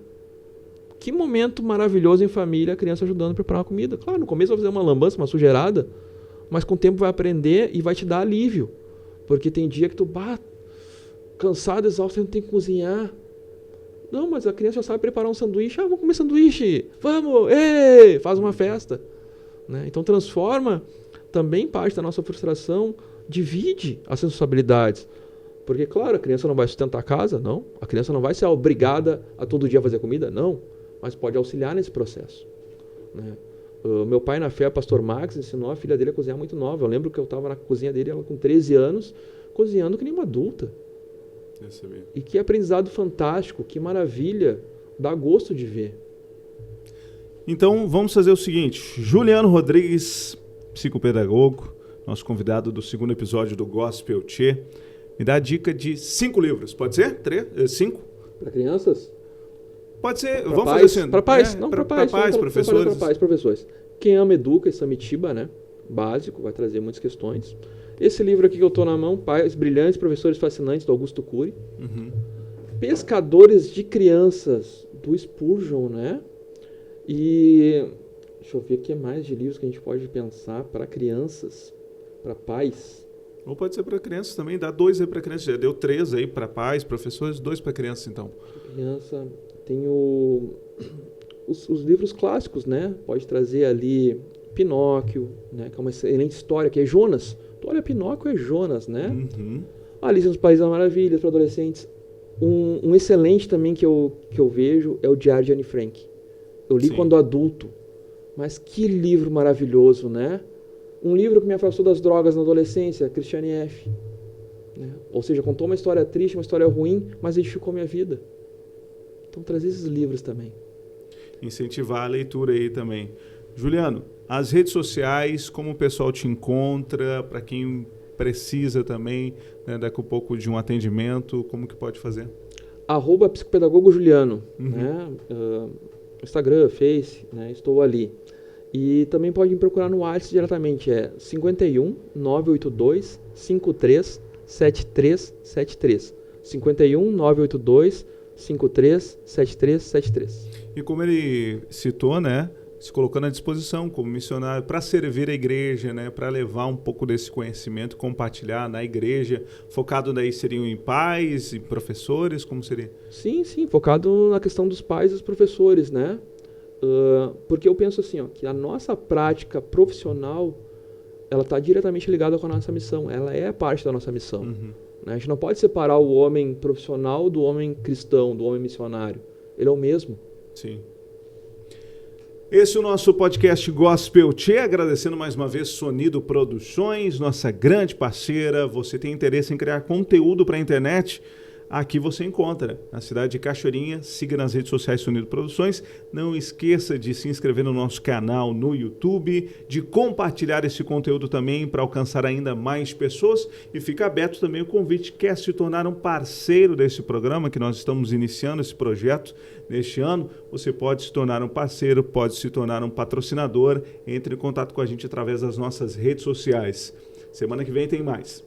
Que momento maravilhoso em família, a criança ajudando a preparar a comida. Claro, no começo vai fazer uma lambança, uma sujeirada, mas com o tempo vai aprender e vai te dar alívio. Porque tem dia que tu, cansado, exausto, não tem que cozinhar. Não, mas a criança já sabe preparar um sanduíche. Vamos comer sanduíche. Vamos, faz uma festa. Né? Então transforma também parte da nossa frustração, divide as responsabilidades. Porque, claro, a criança não vai sustentar a casa, não. A criança não vai ser obrigada a todo dia fazer comida, não. Mas pode auxiliar nesse processo. Né? Meu pai, na fé, pastor Max, ensinou a filha dele a cozinhar muito nova. Eu lembro que eu estava na cozinha dele, ela com 13 anos, cozinhando que nem uma adulta. E que aprendizado fantástico, que maravilha, dá gosto de ver.
Então, vamos fazer o seguinte. Juliano Rodrigues, psicopedagogo, nosso convidado do segundo episódio do Gospel Tchê, me dá a dica de 5 livros. Pode ser? 5?
Para crianças?
Pode ser.
Pra
vamos
pais,
fazer assim.
Para pais. Não, para pais.
Para pais, professores.
Para pais, professores. Quem ama, educa, esse Samitiba, né? Básico, vai trazer muitas questões. Esse livro aqui que eu estou na mão, Pais Brilhantes, Professores Fascinantes, do Augusto Cury. Pescadores de Crianças, do Spurgeon, né? E deixa eu ver o que mais de livros que a gente pode pensar para crianças, para pais.
Ou pode ser para crianças também, dá 2 aí para crianças. Já deu 3 aí para pais, professores, 2 para crianças, então.
Criança, tem os livros clássicos, né? Pode trazer ali Pinóquio, né? Que é uma excelente história, que é Jonas. Tu olha, Pinóquio é Jonas, né? Alice nos Países das Maravilhas para adolescentes. Um excelente também que eu vejo é o Diário de Anne Frank. Eu li quando adulto. Mas que livro maravilhoso, né? Um livro que me afastou das drogas na adolescência, Christiane F. Né? Ou seja, contou uma história triste, uma história ruim, mas edificou minha vida. Então, trazer esses livros também.
Incentivar a leitura aí também. Juliano, as redes sociais, como o pessoal te encontra, para quem precisa também, né, daqui a pouco de um atendimento, como que pode fazer? @psicopedagogo Juliano, né? Instagram, Face, né? Estou ali.
E também pode me procurar no WhatsApp diretamente, é 51 982 53 7373. 51 982 53 7373.
E como ele citou, né, se colocando à disposição como missionário para servir a igreja, né, para levar um pouco desse conhecimento, compartilhar na igreja, focado daí seriam em pais e professores, como seria?
Sim, focado na questão dos pais e dos professores, né? Porque eu penso assim, ó, que a nossa prática profissional, ela está diretamente ligada com a nossa missão, ela é parte da nossa missão.
Uhum.
Né? A gente não pode separar o homem profissional do homem cristão, do homem missionário. Ele é o mesmo.
Sim. Esse é o nosso podcast Gospel Tchê, agradecendo mais uma vez Sonido Produções, nossa grande parceira. Você tem interesse em criar conteúdo para a internet? Aqui você encontra, na cidade de Cachoeirinha. Siga nas redes sociais Sonido Produções. Não esqueça de se inscrever no nosso canal no YouTube, de compartilhar esse conteúdo também para alcançar ainda mais pessoas. E fica aberto também o convite. Quer se tornar um parceiro desse programa, que nós estamos iniciando esse projeto neste ano? Você pode se tornar um parceiro, pode se tornar um patrocinador. Entre em contato com a gente através das nossas redes sociais. Semana que vem tem mais.